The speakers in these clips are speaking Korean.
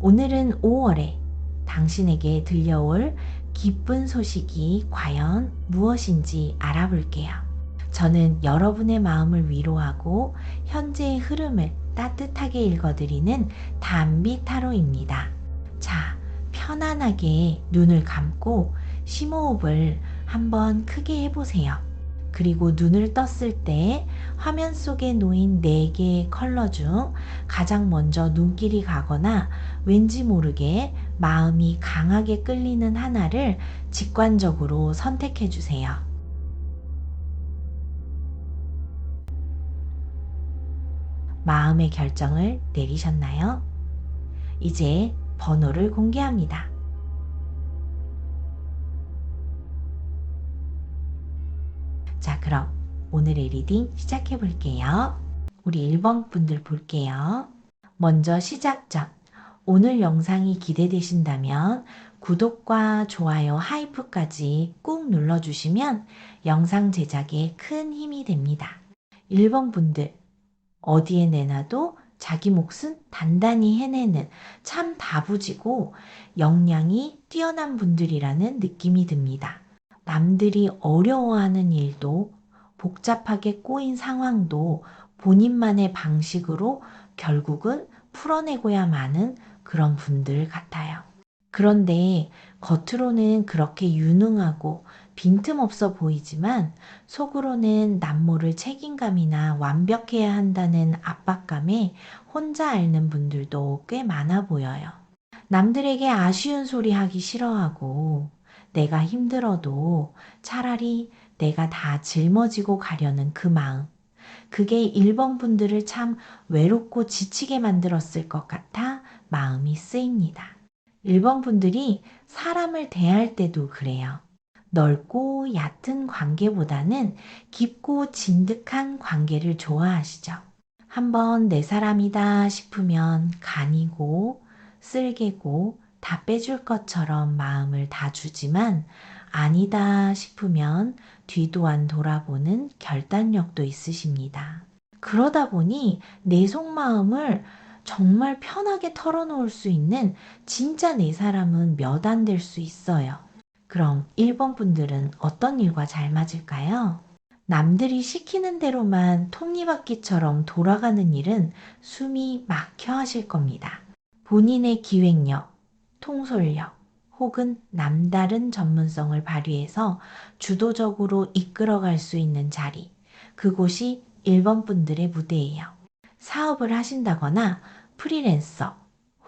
오늘은 5월에 당신에게 들려올 기쁜 소식이 과연 무엇인지 알아볼게요. 저는 여러분의 마음을 위로하고 현재의 흐름을 따뜻하게 읽어드리는 담비 타로입니다. 자, 편안하게 눈을 감고 심호흡을 한번 크게 해보세요. 그리고 눈을 떴을 때 화면 속에 놓인 4개의 컬러 중 가장 먼저 눈길이 가거나 왠지 모르게 마음이 강하게 끌리는 하나를 직관적으로 선택해 주세요. 마음의 결정을 내리셨나요? 이제 번호를 공개합니다. 자, 그럼 오늘의 리딩 시작해 볼게요. 우리 1번 분들 볼게요. 먼저 시작 전 오늘 영상이 기대되신다면 구독과 좋아요, 하이프까지 꾹 눌러주시면 영상 제작에 큰 힘이 됩니다. 1번 분들, 어디에 내놔도 자기 몫은 단단히 해내는 참 다부지고 역량이 뛰어난 분들이라는 느낌이 듭니다. 남들이 어려워하는 일도 복잡하게 꼬인 상황도 본인만의 방식으로 결국은 풀어내고야 마는 그런 분들 같아요. 그런데 겉으로는 그렇게 유능하고 빈틈없어 보이지만 속으로는 남모를 책임감이나 완벽해야 한다는 압박감에 혼자 앓는 분들도 꽤 많아 보여요. 남들에게 아쉬운 소리 하기 싫어하고 내가 힘들어도 차라리 내가 다 짊어지고 가려는 그 마음. 그게 1번 분들을 참 외롭고 지치게 만들었을 것 같아 마음이 쓰입니다. 1번 분들이 사람을 대할 때도 그래요. 넓고 얕은 관계보다는 깊고 진득한 관계를 좋아하시죠. 한번 내 사람이다 싶으면 간이고 쓸개고 다 빼줄 것처럼 마음을 다 주지만 아니다 싶으면 뒤도 안 돌아보는 결단력도 있으십니다. 그러다 보니 내 속마음을 정말 편하게 털어놓을 수 있는 진짜 내 사람은 몇 안 될 수 있어요. 그럼 1번 분들은 어떤 일과 잘 맞을까요? 남들이 시키는 대로만 톱니바퀴처럼 돌아가는 일은 숨이 막혀 하실 겁니다. 본인의 기획력, 통솔력, 혹은 남다른 전문성을 발휘해서 주도적으로 이끌어갈 수 있는 자리, 그곳이 1번 분들의 무대예요. 사업을 하신다거나 프리랜서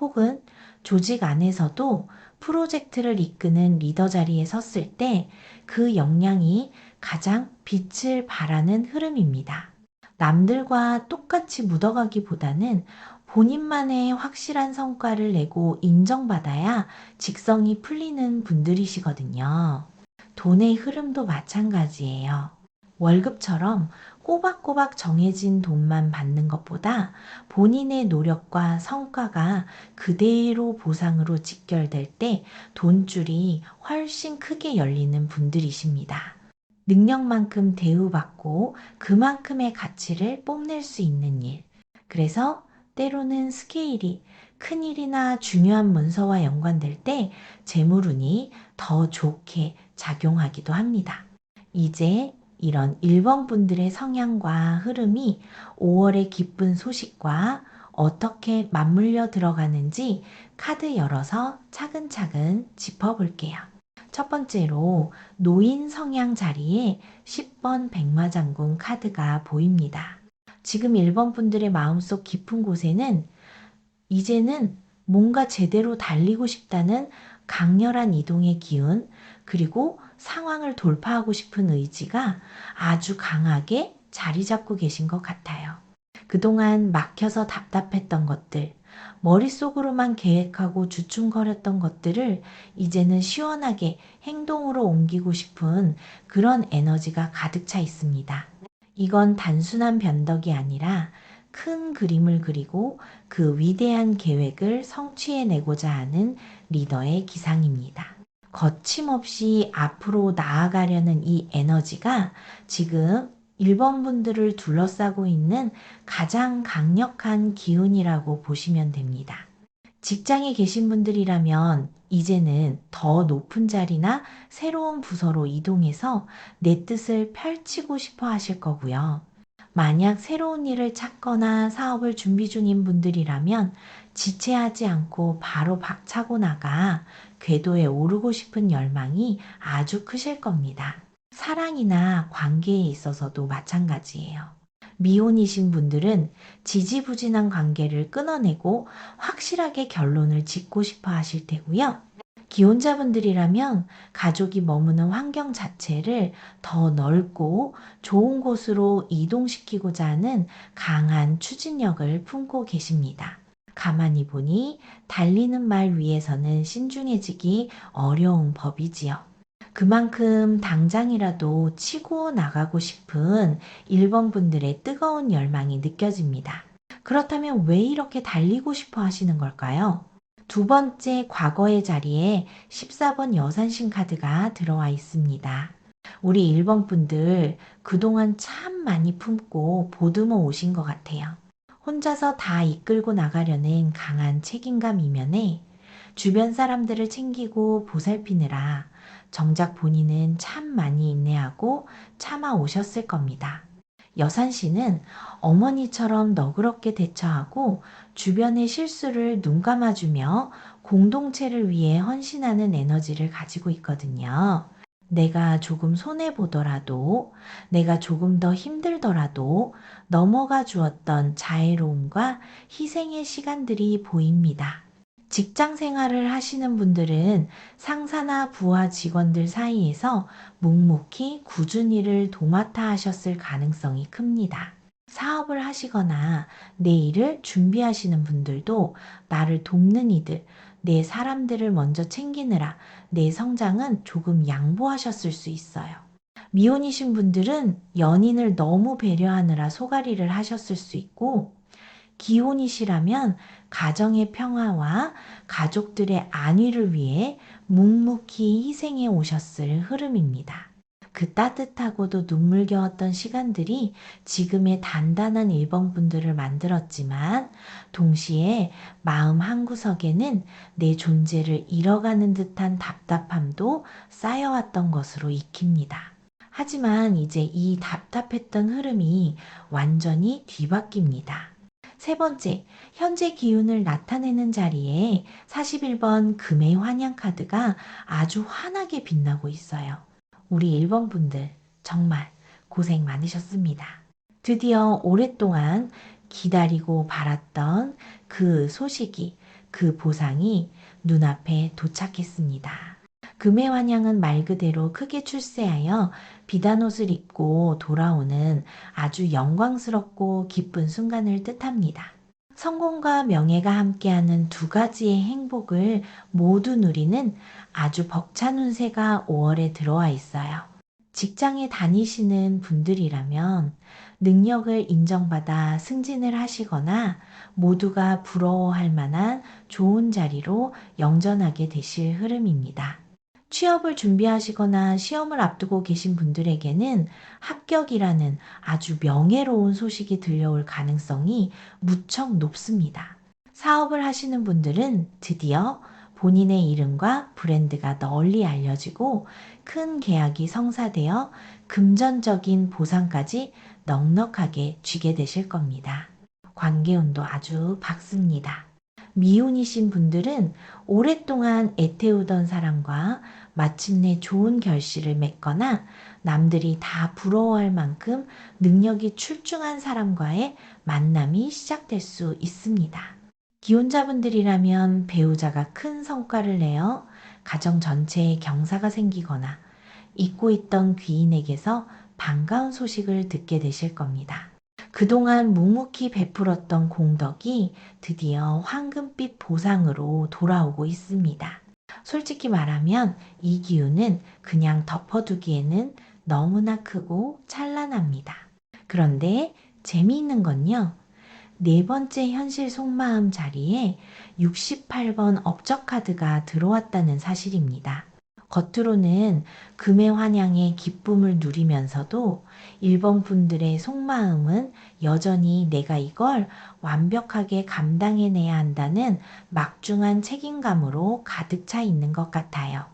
혹은 조직 안에서도 프로젝트를 이끄는 리더 자리에 섰을 때 그 역량이 가장 빛을 발하는 흐름입니다. 남들과 똑같이 묻어가기보다는 본인만의 확실한 성과를 내고 인정받아야 직성이 풀리는 분들이시거든요. 돈의 흐름도 마찬가지예요. 월급처럼 꼬박꼬박 정해진 돈만 받는 것보다 본인의 노력과 성과가 그대로 보상으로 직결될 때 돈줄이 훨씬 크게 열리는 분들이십니다. 능력만큼 대우받고 그만큼의 가치를 뽐낼 수 있는 일. 그래서 때로는 스케일이 큰 일이나 중요한 문서와 연관될 때 재물운이 더 좋게 작용하기도 합니다. 이제 이런 1번 분들의 성향과 흐름이 5월의 기쁜 소식과 어떻게 맞물려 들어가는지 카드 열어서 차근차근 짚어볼게요. 첫 번째로 노인 성향 자리에 10번 백마장군 카드가 보입니다. 지금 1번 분들의 마음속 깊은 곳에는 이제는 뭔가 제대로 달리고 싶다는 강렬한 이동의 기운, 그리고 상황을 돌파하고 싶은 의지가 아주 강하게 자리 잡고 계신 것 같아요. 그동안 막혀서 답답했던 것들, 머릿속으로만 계획하고 주춤거렸던 것들을 이제는 시원하게 행동으로 옮기고 싶은 그런 에너지가 가득 차 있습니다. 이건 단순한 변덕이 아니라 큰 그림을 그리고 그 위대한 계획을 성취해내고자 하는 리더의 기상입니다. 거침없이 앞으로 나아가려는 이 에너지가 지금 1번 분들을 둘러싸고 있는 가장 강력한 기운이라고 보시면 됩니다. 직장에 계신 분들이라면 이제는 더 높은 자리나 새로운 부서로 이동해서 내 뜻을 펼치고 싶어 하실 거고요. 만약 새로운 일을 찾거나 사업을 준비 중인 분들이라면 지체하지 않고 바로 박차고 나가 궤도에 오르고 싶은 열망이 아주 크실 겁니다. 사랑이나 관계에 있어서도 마찬가지예요. 미혼이신 분들은 지지부진한 관계를 끊어내고 확실하게 결론을 짓고 싶어 하실 테고요. 기혼자분들이라면 가족이 머무는 환경 자체를 더 넓고 좋은 곳으로 이동시키고자 하는 강한 추진력을 품고 계십니다. 가만히 보니 달리는 말 위에서는 신중해지기 어려운 법이지요. 그만큼 당장이라도 치고 나가고 싶은 1번 분들의 뜨거운 열망이 느껴집니다. 그렇다면 왜 이렇게 달리고 싶어 하시는 걸까요? 두 번째 과거의 자리에 14번 여산신 카드가 들어와 있습니다. 우리 1번 분들 그동안 참 많이 품고 보듬어 오신 것 같아요. 혼자서 다 이끌고 나가려는 강한 책임감 이면에 주변 사람들을 챙기고 보살피느라 정작 본인은 참 많이 인내하고 참아 오셨을 겁니다. 여산 씨는 어머니처럼 너그럽게 대처하고 주변의 실수를 눈 감아주며 공동체를 위해 헌신하는 에너지를 가지고 있거든요. 내가 조금 손해보더라도, 내가 조금 더 힘들더라도 넘어가 주었던 자애로움과 희생의 시간들이 보입니다. 직장 생활을 하시는 분들은 상사나 부하 직원들 사이에서 묵묵히 꾸준히를 도맡아 하셨을 가능성이 큽니다. 사업을 하시거나 내 일을 준비하시는 분들도 나를 돕는 이들, 내 사람들을 먼저 챙기느라 내 성장은 조금 양보하셨을 수 있어요. 미혼이신 분들은 연인을 너무 배려하느라 소가리를 하셨을 수 있고, 기혼이시라면 가정의 평화와 가족들의 안위를 위해 묵묵히 희생해 오셨을 흐름입니다. 그 따뜻하고도 눈물겨웠던 시간들이 지금의 단단한 1번 분들을 만들었지만 동시에 마음 한구석에는 내 존재를 잃어가는 듯한 답답함도 쌓여왔던 것으로 익힙니다. 하지만 이제 이 답답했던 흐름이 완전히 뒤바뀝니다. 세 번째, 현재 기운을 나타내는 자리에 41번 금의 환영 카드가 아주 환하게 빛나고 있어요. 우리 1번 분들 정말 고생 많으셨습니다. 드디어 오랫동안 기다리고 바랐던 그 소식이, 그 보상이 눈앞에 도착했습니다. 금의 환영은 말 그대로 크게 출세하여 비단 옷을 입고 돌아오는 아주 영광스럽고 기쁜 순간을 뜻합니다. 성공과 명예가 함께하는 두 가지의 행복을 모두 누리는 아주 벅찬 운세가 5월에 들어와 있어요. 직장에 다니시는 분들이라면 능력을 인정받아 승진을 하시거나 모두가 부러워할 만한 좋은 자리로 영전하게 되실 흐름입니다. 취업을 준비하시거나 시험을 앞두고 계신 분들에게는 합격이라는 아주 명예로운 소식이 들려올 가능성이 무척 높습니다. 사업을 하시는 분들은 드디어 본인의 이름과 브랜드가 널리 알려지고 큰 계약이 성사되어 금전적인 보상까지 넉넉하게 쥐게 되실 겁니다. 관계운도 아주 밝습니다. 미혼이신 분들은 오랫동안 애태우던 사람과 마침내 좋은 결실을 맺거나 남들이 다 부러워할 만큼 능력이 출중한 사람과의 만남이 시작될 수 있습니다. 기혼자분들이라면 배우자가 큰 성과를 내어 가정 전체에 경사가 생기거나 잊고 있던 귀인에게서 반가운 소식을 듣게 되실 겁니다. 그동안 묵묵히 베풀었던 공덕이 드디어 황금빛 보상으로 돌아오고 있습니다. 솔직히 말하면 이 기운은 그냥 덮어두기에는 너무나 크고 찬란합니다. 그런데 재미있는 건요. 네 번째 현실 속마음 자리에 68번 업적 카드가 들어왔다는 사실입니다. 겉으로는 금의 환향의 기쁨을 누리면서도 1번 분들의 속마음은 여전히 내가 이걸 완벽하게 감당해내야 한다는 막중한 책임감으로 가득 차 있는 것 같아요.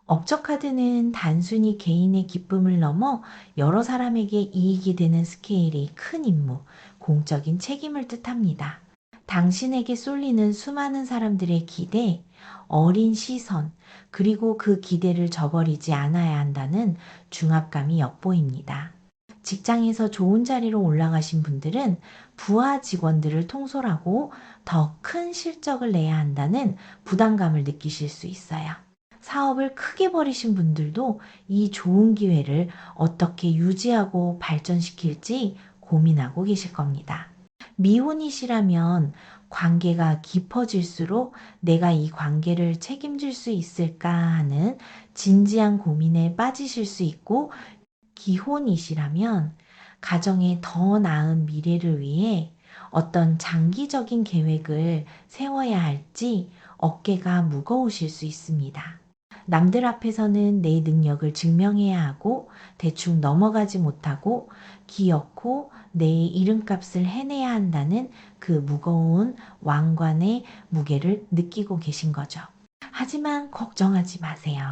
업적카드는 단순히 개인의 기쁨을 넘어 여러 사람에게 이익이 되는 스케일의 큰 임무, 공적인 책임을 뜻합니다. 당신에게 쏠리는 수많은 사람들의 기대, 어린 시선, 그리고 그 기대를 저버리지 않아야 한다는 중압감이 엿보입니다. 직장에서 좋은 자리로 올라가신 분들은 부하 직원들을 통솔하고 더 큰 실적을 내야 한다는 부담감을 느끼실 수 있어요. 사업을 크게 벌이신 분들도 이 좋은 기회를 어떻게 유지하고 발전시킬지 고민하고 계실 겁니다. 미혼이시라면 관계가 깊어질수록 내가 이 관계를 책임질 수 있을까 하는 진지한 고민에 빠지실 수 있고, 기혼이시라면 가정의 더 나은 미래를 위해 어떤 장기적인 계획을 세워야 할지 어깨가 무거우실 수 있습니다. 남들 앞에서는 내 능력을 증명해야 하고 대충 넘어가지 못하고 기어코 내 이름값을 해내야 한다는 그 무거운 왕관의 무게를 느끼고 계신 거죠. 하지만 걱정하지 마세요.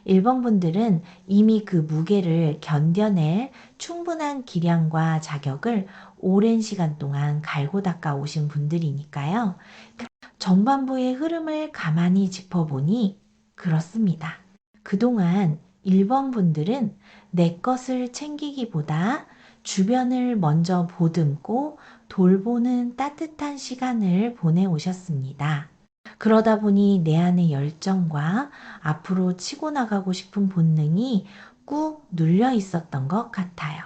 1번 분들은 이미 그 무게를 견뎌낼 충분한 기량과 자격을 오랜 시간 동안 갈고 닦아 오신 분들이니까요. 전반부의 흐름을 가만히 짚어보니 그렇습니다. 그동안 1번 분들은 내 것을 챙기기보다 주변을 먼저 보듬고 돌보는 따뜻한 시간을 보내오셨습니다. 그러다 보니 내 안의 열정과 앞으로 치고 나가고 싶은 본능이 꾹 눌려 있었던 것 같아요.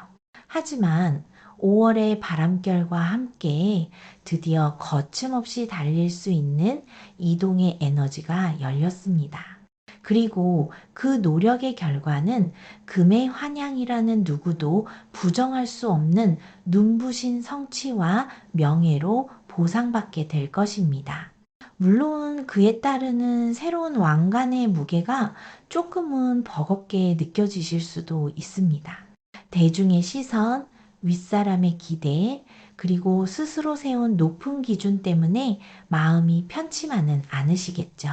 하지만 5월의 바람결과 함께 드디어 거침없이 달릴 수 있는 이동의 에너지가 열렸습니다. 그리고 그 노력의 결과는 금의 환향이라는 누구도 부정할 수 없는 눈부신 성취와 명예로 보상받게 될 것입니다. 물론 그에 따르는 새로운 왕관의 무게가 조금은 버겁게 느껴지실 수도 있습니다. 대중의 시선, 윗사람의 기대, 그리고 스스로 세운 높은 기준 때문에 마음이 편치만은 않으시겠죠.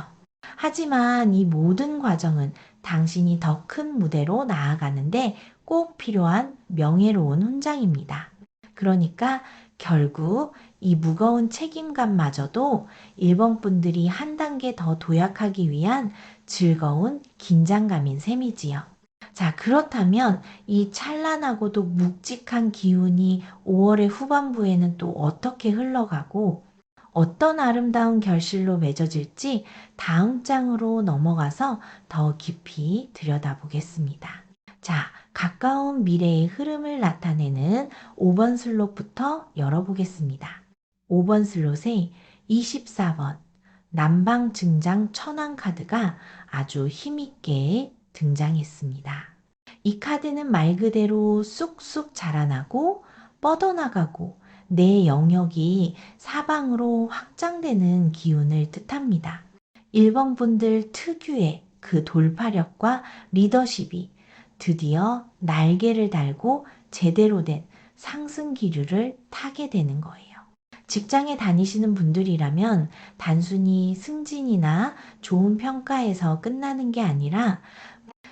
하지만 이 모든 과정은 당신이 더 큰 무대로 나아가는데 꼭 필요한 명예로운 훈장입니다. 그러니까 결국 이 무거운 책임감마저도 1번 분들이 한 단계 더 도약하기 위한 즐거운 긴장감인 셈이지요. 자, 그렇다면 이 찬란하고도 묵직한 기운이 5월의 후반부에는 또 어떻게 흘러가고 어떤 아름다운 결실로 맺어질지 다음 장으로 넘어가서 더 깊이 들여다보겠습니다. 자, 가까운 미래의 흐름을 나타내는 5번 슬롯부터 열어보겠습니다. 5번 슬롯에 24번 남방 증장 천왕 카드가 아주 힘있게 등장했습니다. 이 카드는 말 그대로 쑥쑥 자라나고 뻗어나가고 내 영역이 사방으로 확장되는 기운을 뜻합니다. 1번 분들 특유의 그 돌파력과 리더십이 드디어 날개를 달고 제대로 된 상승 기류를 타게 되는 거예요. 직장에 다니시는 분들이라면 단순히 승진이나 좋은 평가에서 끝나는 게 아니라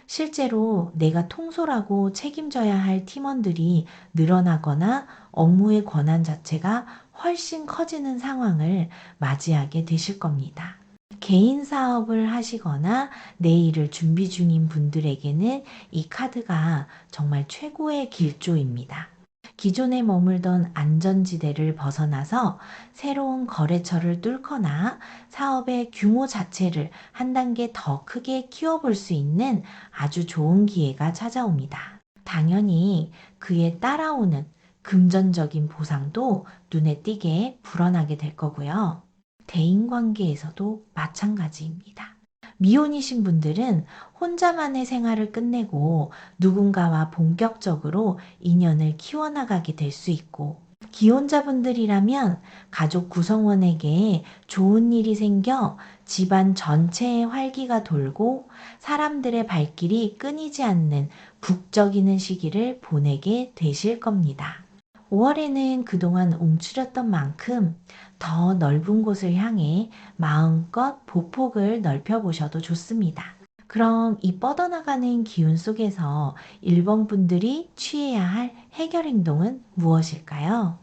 실제로 내가 통솔하고 책임져야 할 팀원들이 늘어나거나 업무의 권한 자체가 훨씬 커지는 상황을 맞이하게 되실 겁니다. 개인 사업을 하시거나 내일을 준비 중인 분들에게는 이 카드가 정말 최고의 길조입니다. 기존에 머물던 안전지대를 벗어나서 새로운 거래처를 뚫거나 사업의 규모 자체를 한 단계 더 크게 키워볼 수 있는 아주 좋은 기회가 찾아옵니다. 당연히 그에 따라오는 금전적인 보상도 눈에 띄게 불어나게 될 거고요. 대인관계에서도 마찬가지입니다. 미혼이신 분들은 혼자만의 생활을 끝내고 누군가와 본격적으로 인연을 키워나가게 될 수 있고, 기혼자분들이라면 가족 구성원에게 좋은 일이 생겨 집안 전체에 활기가 돌고 사람들의 발길이 끊이지 않는 북적이는 시기를 보내게 되실 겁니다. 5월에는 그동안 움츠렸던 만큼 더 넓은 곳을 향해 마음껏 보폭을 넓혀보셔도 좋습니다. 그럼 이 뻗어나가는 기운 속에서 1번 분들이 취해야 할 해결 행동은 무엇일까요?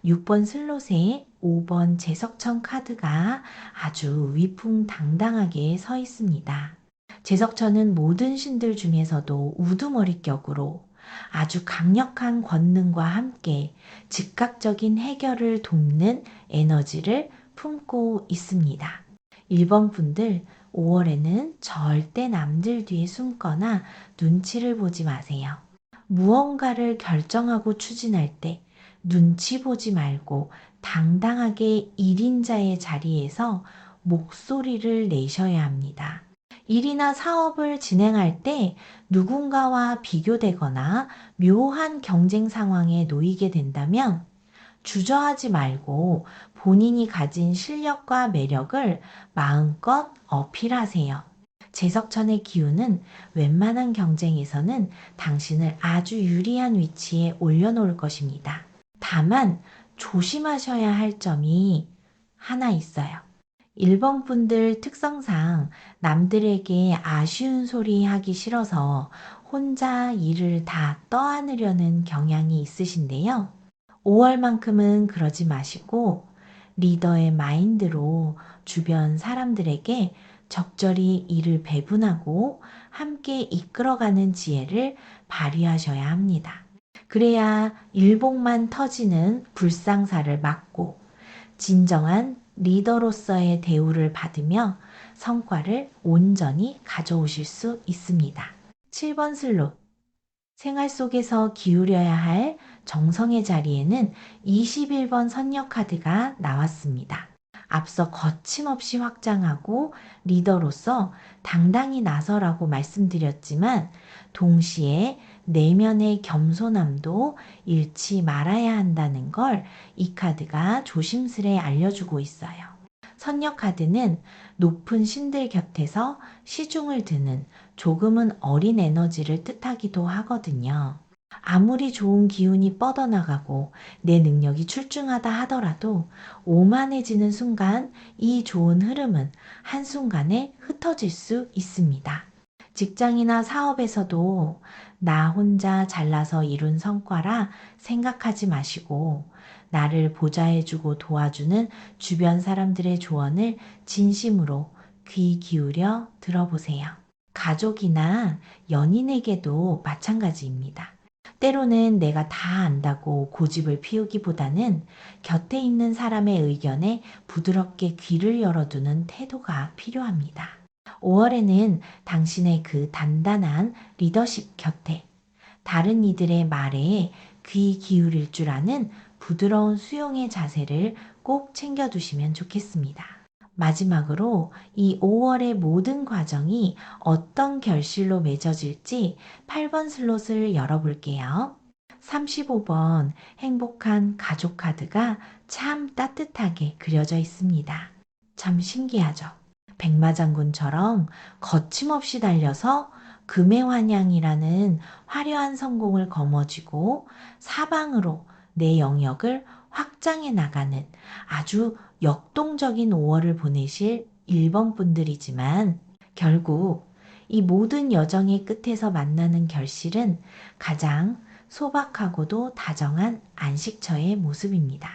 6번 슬롯에 5번 제석천 카드가 아주 위풍당당하게 서 있습니다. 제석천은 모든 신들 중에서도 우두머리격으로 아주 강력한 권능과 함께 즉각적인 해결을 돕는 에너지를 품고 있습니다. 1번 분들 5월에는 절대 남들 뒤에 숨거나 눈치를 보지 마세요. 무언가를 결정하고 추진할 때 눈치 보지 말고 당당하게 1인자의 자리에서 목소리를 내셔야 합니다. 일이나 사업을 진행할 때 누군가와 비교되거나 묘한 경쟁 상황에 놓이게 된다면 주저하지 말고 본인이 가진 실력과 매력을 마음껏 어필하세요. 제석천의 기운은 웬만한 경쟁에서는 당신을 아주 유리한 위치에 올려놓을 것입니다. 다만 조심하셔야 할 점이 하나 있어요. 1번 분들 특성상 남들에게 아쉬운 소리 하기 싫어서 혼자 일을 다 떠안으려는 경향이 있으신데요. 5월만큼은 그러지 마시고 리더의 마인드로 주변 사람들에게 적절히 일을 배분하고 함께 이끌어가는 지혜를 발휘하셔야 합니다. 그래야 일복만 터지는 불상사를 막고 진정한 리더로서의 대우를 받으며 성과를 온전히 가져오실 수 있습니다. 7번 슬롯. 생활 속에서 기울여야 할 정성의 자리에는 21번 선녀 카드가 나왔습니다. 앞서 거침없이 확장하고 리더로서 당당히 나서라고 말씀드렸지만 동시에 내면의 겸손함도 잃지 말아야 한다는 걸 이 카드가 조심스레 알려주고 있어요. 선녀 카드는 높은 신들 곁에서 시중을 드는 조금은 어린 에너지를 뜻하기도 하거든요. 아무리 좋은 기운이 뻗어나가고 내 능력이 출중하다 하더라도 오만해지는 순간 이 좋은 흐름은 한순간에 흩어질 수 있습니다. 직장이나 사업에서도 나 혼자 잘나서 이룬 성과라 생각하지 마시고 나를 보좌해주고 도와주는 주변 사람들의 조언을 진심으로 귀 기울여 들어보세요. 가족이나 연인에게도 마찬가지입니다. 때로는 내가 다 안다고 고집을 피우기보다는 곁에 있는 사람의 의견에 부드럽게 귀를 열어두는 태도가 필요합니다. 5월에는 당신의 그 단단한 리더십 곁에 다른 이들의 말에 귀 기울일 줄 아는 부드러운 수용의 자세를 꼭 챙겨두시면 좋겠습니다. 마지막으로 이 5월의 모든 과정이 어떤 결실로 맺어질지 8번 슬롯을 열어볼게요. 35번 행복한 가족 카드가 참 따뜻하게 그려져 있습니다. 참 신기하죠? 백마장군처럼 거침없이 달려서 금의 환양이라는 화려한 성공을 거머쥐고 사방으로 내 영역을 확장해 나가는 아주 역동적인 5월을 보내실 1번 분들이지만 결국 이 모든 여정의 끝에서 만나는 결실은 가장 소박하고도 다정한 안식처의 모습입니다.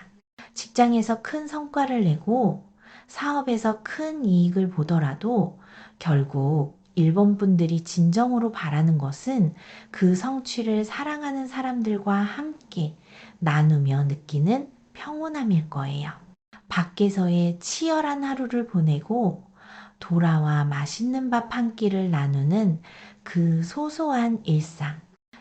직장에서 큰 성과를 내고 사업에서 큰 이익을 보더라도 결국 1번 분들이 진정으로 바라는 것은 그 성취를 사랑하는 사람들과 함께 나누며 느끼는 평온함일 거예요. 밖에서의 치열한 하루를 보내고 돌아와 맛있는 밥 한 끼를 나누는 그 소소한 일상.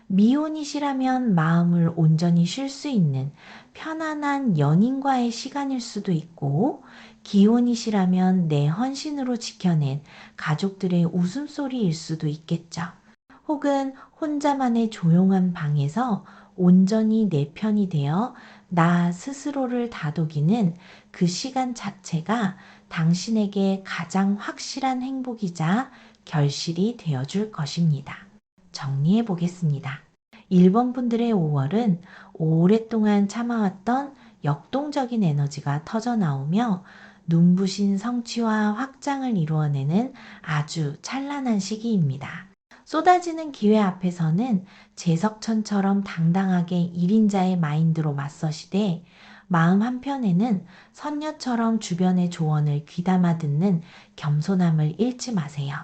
미혼이시라면 마음을 온전히 쉴 수 있는 편안한 연인과의 시간일 수도 있고, 기혼이시라면 내 헌신으로 지켜낸 가족들의 웃음소리일 수도 있겠죠. 혹은 혼자만의 조용한 방에서 온전히 내 편이 되어 나 스스로를 다독이는 그 시간 자체가 당신에게 가장 확실한 행복이자 결실이 되어줄 것입니다. 정리해 보겠습니다. 1번 분들의 5월은 오랫동안 참아왔던 역동적인 에너지가 터져 나오며 눈부신 성취와 확장을 이루어내는 아주 찬란한 시기입니다. 쏟아지는 기회 앞에서는 제석천처럼 당당하게 1인자의 마인드로 맞서시되 마음 한편에는 선녀처럼 주변의 조언을 귀담아 듣는 겸손함을 잃지 마세요.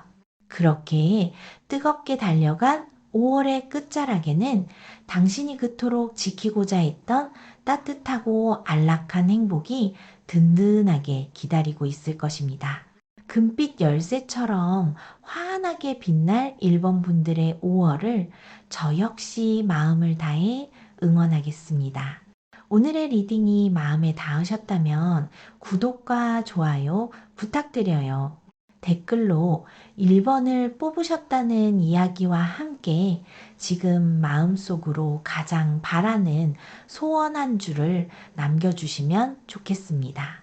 그렇게 뜨겁게 달려간 5월의 끝자락에는 당신이 그토록 지키고자 했던 따뜻하고 안락한 행복이 든든하게 기다리고 있을 것입니다. 금빛 열쇠처럼 환하게 빛날 1번 분들의 5월을 저 역시 마음을 다해 응원하겠습니다. 오늘의 리딩이 마음에 닿으셨다면 구독과 좋아요 부탁드려요. 댓글로 1번을 뽑으셨다는 이야기와 함께 지금 마음속으로 가장 바라는 소원 한 줄을 남겨주시면 좋겠습니다.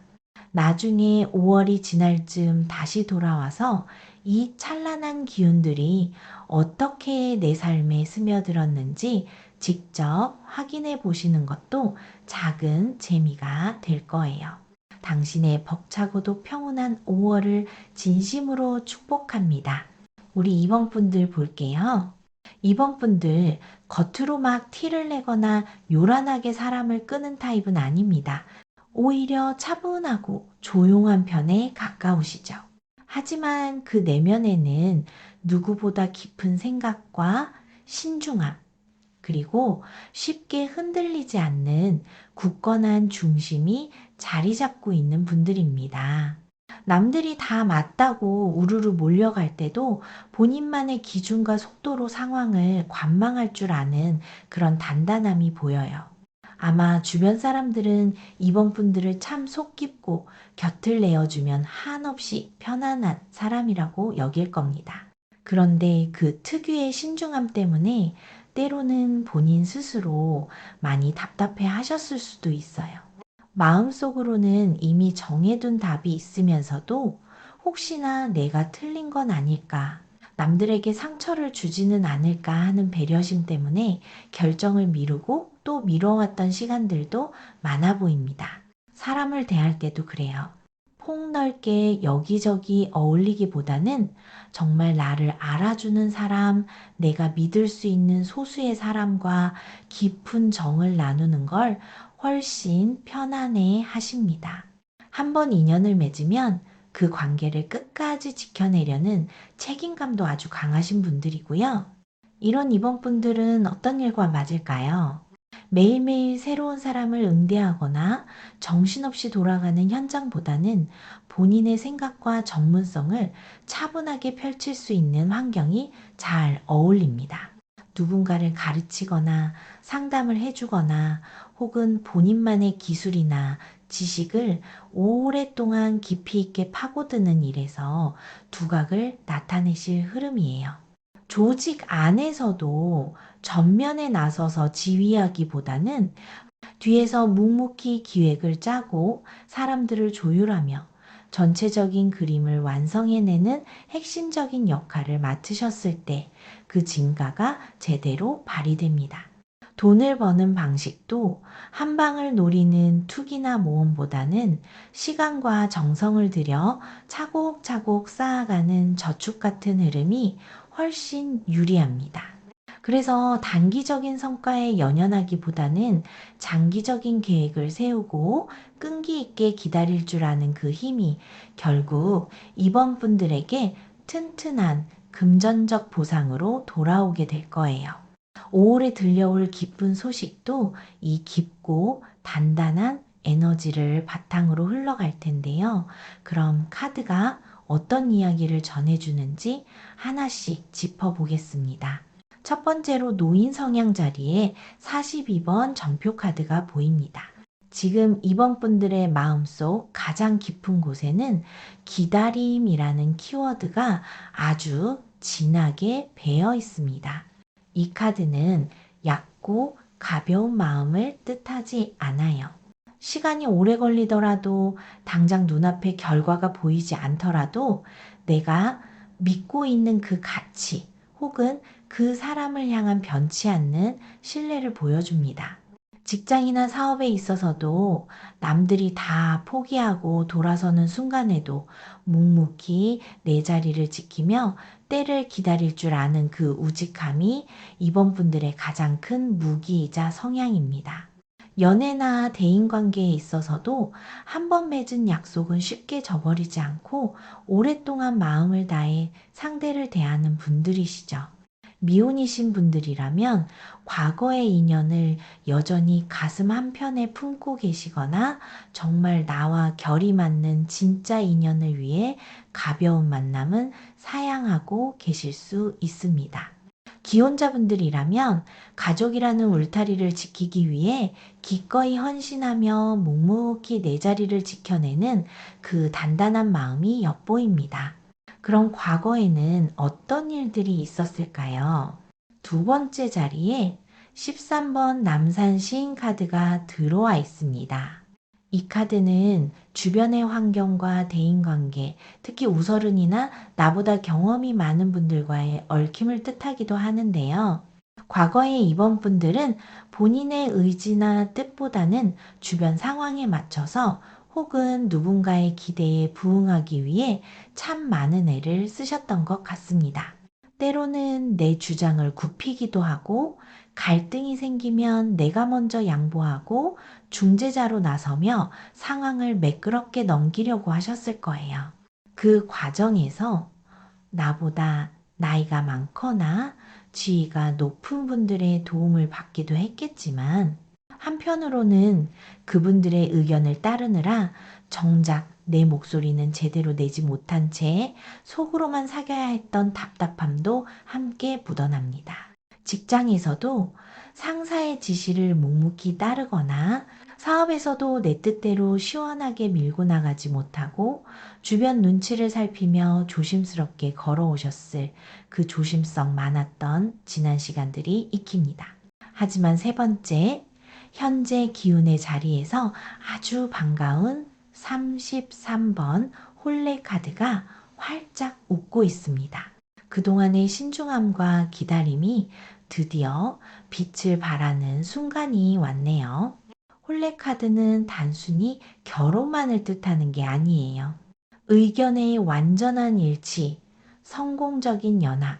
나중에 5월이 지날 즈음 다시 돌아와서 이 찬란한 기운들이 어떻게 내 삶에 스며들었는지 직접 확인해 보시는 것도 작은 재미가 될 거예요. 당신의 벅차고도 평온한 5월을 진심으로 축복합니다. 우리 2번 분들 볼게요. 2번 분들 겉으로 막 티를 내거나 요란하게 사람을 끄는 타입은 아닙니다. 오히려 차분하고 조용한 편에 가까우시죠. 하지만 그 내면에는 누구보다 깊은 생각과 신중함, 그리고 쉽게 흔들리지 않는 굳건한 중심이 자리 잡고 있는 분들입니다. 남들이 다 맞다고 우르르 몰려갈 때도 본인만의 기준과 속도로 상황을 관망할 줄 아는 그런 단단함이 보여요. 아마 주변 사람들은 이번 분들을 참 속 깊고 곁을 내어주면 한없이 편안한 사람이라고 여길 겁니다. 그런데 그 특유의 신중함 때문에 때로는 본인 스스로 많이 답답해 하셨을 수도 있어요. 마음속으로는 이미 정해둔 답이 있으면서도 혹시나 내가 틀린 건 아닐까, 남들에게 상처를 주지는 않을까 하는 배려심 때문에 결정을 미루고 또 미뤄왔던 시간들도 많아 보입니다. 사람을 대할 때도 그래요. 폭넓게 여기저기 어울리기보다는 정말 나를 알아주는 사람, 내가 믿을 수 있는 소수의 사람과 깊은 정을 나누는 걸 훨씬 편안해 하십니다. 한번 인연을 맺으면 그 관계를 끝까지 지켜내려는 책임감도 아주 강하신 분들이고요. 이런 이번 분들은 어떤 일과 맞을까요? 매일매일 새로운 사람을 응대하거나 정신없이 돌아가는 현장보다는 본인의 생각과 전문성을 차분하게 펼칠 수 있는 환경이 잘 어울립니다. 누군가를 가르치거나 상담을 해주거나 혹은 본인만의 기술이나 지식을 오랫동안 깊이 있게 파고드는 일에서 두각을 나타내실 흐름이에요. 조직 안에서도 전면에 나서서 지휘하기보다는 뒤에서 묵묵히 기획을 짜고 사람들을 조율하며 전체적인 그림을 완성해내는 핵심적인 역할을 맡으셨을 때 그 진가가 제대로 발휘됩니다. 돈을 버는 방식도 한 방을 노리는 투기나 모험보다는 시간과 정성을 들여 차곡차곡 쌓아가는 저축 같은 흐름이 훨씬 유리합니다. 그래서 단기적인 성과에 연연하기보다는 장기적인 계획을 세우고 끈기 있게 기다릴 줄 아는 그 힘이 결국 이번 분들에게 튼튼한 금전적 보상으로 돌아오게 될 거예요. 5월에 들려올 기쁜 소식도 이 깊고 단단한 에너지를 바탕으로 흘러갈 텐데요. 그럼 카드가 어떤 이야기를 전해주는지 하나씩 짚어보겠습니다. 첫 번째로 노인 성향 자리에 42번 전표 카드가 보입니다. 지금 이번 분들의 마음속 가장 깊은 곳에는 기다림이라는 키워드가 아주 진하게 배어 있습니다. 이 카드는 얕고 가벼운 마음을 뜻하지 않아요. 시간이 오래 걸리더라도 당장 눈앞에 결과가 보이지 않더라도 내가 믿고 있는 그 가치 혹은 그 사람을 향한 변치 않는 신뢰를 보여줍니다. 직장이나 사업에 있어서도 남들이 다 포기하고 돌아서는 순간에도 묵묵히 내 자리를 지키며 때를 기다릴 줄 아는 그 우직함이 이번 분들의 가장 큰 무기이자 성향입니다. 연애나 대인관계에 있어서도 한 번 맺은 약속은 쉽게 저버리지 않고 오랫동안 마음을 다해 상대를 대하는 분들이시죠. 미혼이신 분들이라면 과거의 인연을 여전히 가슴 한편에 품고 계시거나 정말 나와 결이 맞는 진짜 인연을 위해 가벼운 만남은 사양하고 계실 수 있습니다. 기혼자분들이라면 가족이라는 울타리를 지키기 위해 기꺼이 헌신하며 묵묵히 내 자리를 지켜내는 그 단단한 마음이 엿보입니다. 그럼 과거에는 어떤 일들이 있었을까요? 두 번째 자리에 13번 남산 시인 카드가 들어와 있습니다. 이 카드는 주변의 환경과 대인관계, 특히 우서른이나 나보다 경험이 많은 분들과의 얽힘을 뜻하기도 하는데요. 과거의 이번 분들은 본인의 의지나 뜻보다는 주변 상황에 맞춰서 혹은 누군가의 기대에 부응하기 위해 참 많은 애를 쓰셨던 것 같습니다. 때로는 내 주장을 굽히기도 하고 갈등이 생기면 내가 먼저 양보하고 중재자로 나서며 상황을 매끄럽게 넘기려고 하셨을 거예요. 그 과정에서 나보다 나이가 많거나 지위가 높은 분들의 도움을 받기도 했겠지만 한편으로는 그분들의 의견을 따르느라 정작 내 목소리는 제대로 내지 못한 채 속으로만 사겨야 했던 답답함도 함께 묻어납니다. 직장에서도 상사의 지시를 묵묵히 따르거나 사업에서도 내 뜻대로 시원하게 밀고 나가지 못하고 주변 눈치를 살피며 조심스럽게 걸어오셨을 그 조심성 많았던 지난 시간들이 익힙니다. 하지만 세 번째, 현재 기운의 자리에서 아주 반가운 33번 홀레 카드가 활짝 웃고 있습니다. 그동안의 신중함과 기다림이 드디어 빛을 발하는 순간이 왔네요. 홀레 카드는 단순히 결혼만을 뜻하는 게 아니에요. 의견의 완전한 일치, 성공적인 연합,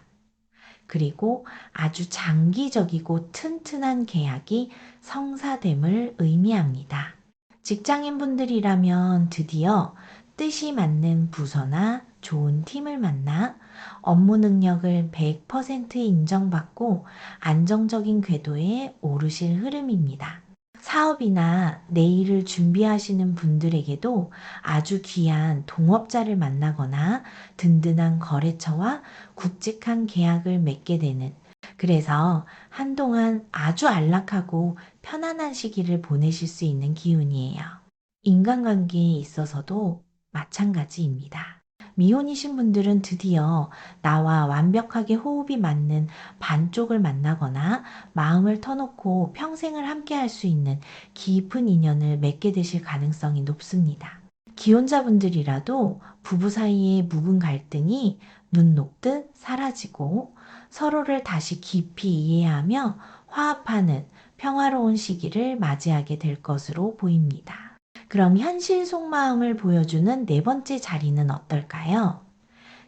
그리고 아주 장기적이고 튼튼한 계약이 성사됨을 의미합니다. 직장인 분들이라면 드디어 뜻이 맞는 부서나 좋은 팀을 만나 업무 능력을 100% 인정받고 안정적인 궤도에 오르실 흐름입니다. 사업이나 내일을 준비하시는 분들에게도 아주 귀한 동업자를 만나거나 든든한 거래처와 굵직한 계약을 맺게 되는, 그래서 한동안 아주 안락하고 편안한 시기를 보내실 수 있는 기운이에요. 인간관계에 있어서도 마찬가지입니다. 미혼이신 분들은 드디어 나와 완벽하게 호흡이 맞는 반쪽을 만나거나 마음을 터놓고 평생을 함께 할 수 있는 깊은 인연을 맺게 되실 가능성이 높습니다. 기혼자분들이라도 부부 사이의 묵은 갈등이 눈 녹듯 사라지고 서로를 다시 깊이 이해하며 화합하는 평화로운 시기를 맞이하게 될 것으로 보입니다. 그럼 현실 속마음을 보여주는 네 번째 자리는 어떨까요?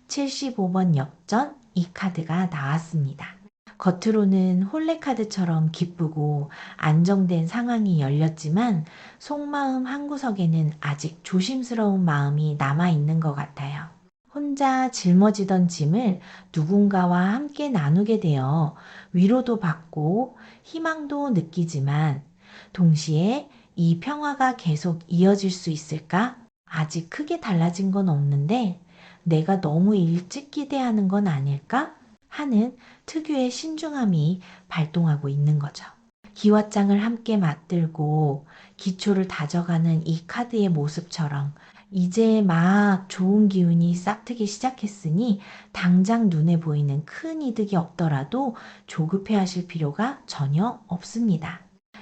75번 역전 이 카드가 나왔습니다. 겉으로는 홀레카드처럼 기쁘고 안정된 상황이 열렸지만 속마음 한구석에는 아직 조심스러운 마음이 남아있는 것 같아요. 혼자 짊어지던 짐을 누군가와 함께 나누게 되어 위로도 받고 희망도 느끼지만 동시에 이 평화가 계속 이어질 수 있을까? 아직 크게 달라진 건 없는데 내가 너무 일찍 기대하는 건 아닐까? 하는 특유의 신중함이 발동하고 있는 거죠. 기왓장을 함께 맞들고 기초를 다져가는 이 카드의 모습처럼 이제 막 좋은 기운이 싹트기 시작했으니 당장 눈에 보이는 큰 이득이 없더라도 조급해 하실 필요가 전혀 없습니다.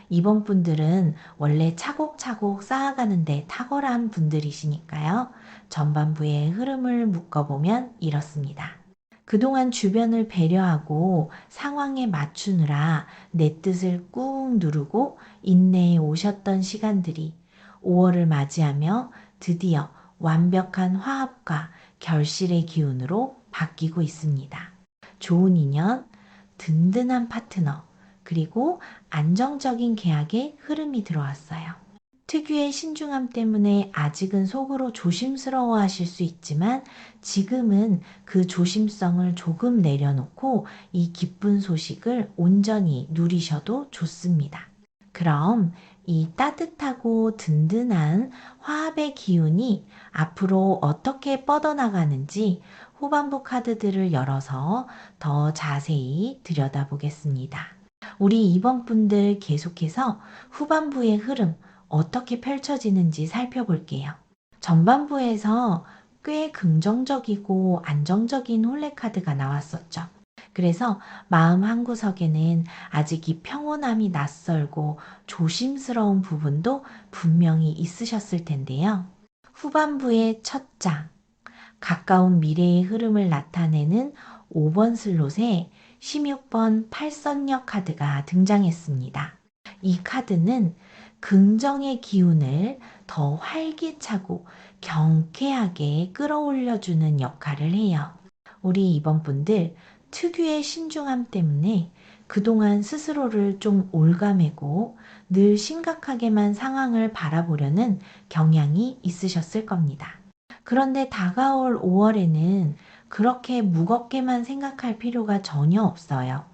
이번 분들은 원래 차곡차곡 쌓아가는데 탁월한 분들이시니까요. 전반부의 흐름을 묶어보면 이렇습니다. 그동안 주변을 배려하고 상황에 맞추느라 내 뜻을 꾹 누르고 인내해 오셨던 시간들이 5월을 맞이하며 드디어 완벽한 화합과 결실의 기운으로 바뀌고 있습니다. 좋은 인연, 든든한 파트너, 그리고 안정적인 계약의 흐름이 들어왔어요. 특유의 신중함 때문에 아직은 속으로 조심스러워 하실 수 있지만 지금은 그 조심성을 조금 내려놓고 이 기쁜 소식을 온전히 누리셔도 좋습니다. 그럼 이 따뜻하고 든든한 화합의 기운이 앞으로 어떻게 뻗어나가는지 후반부 카드들을 열어서 더 자세히 들여다보겠습니다. 우리 이번 분들 계속해서 후반부의 흐름 어떻게 펼쳐지는지 살펴볼게요. 전반부에서 꽤 긍정적이고 안정적인 홀레 카드가 나왔었죠. 그래서 마음 한구석에는 아직 이 평온함이 낯설고 조심스러운 부분도 분명히 있으셨을 텐데요. 후반부의 첫 장, 가까운 미래의 흐름을 나타내는 5번 슬롯에 16번 팔선녀 카드가 등장했습니다. 이 카드는 긍정의 기운을 더 활기차고 경쾌하게 끌어올려주는 역할을 해요. 우리 이번 분들 특유의 신중함 때문에 그동안 스스로를 좀 올가매고 늘 심각하게만 상황을 바라보려는 경향이 있으셨을 겁니다. 그런데 다가올 5월에는 그렇게 무겁게만 생각할 필요가 전혀 없어요.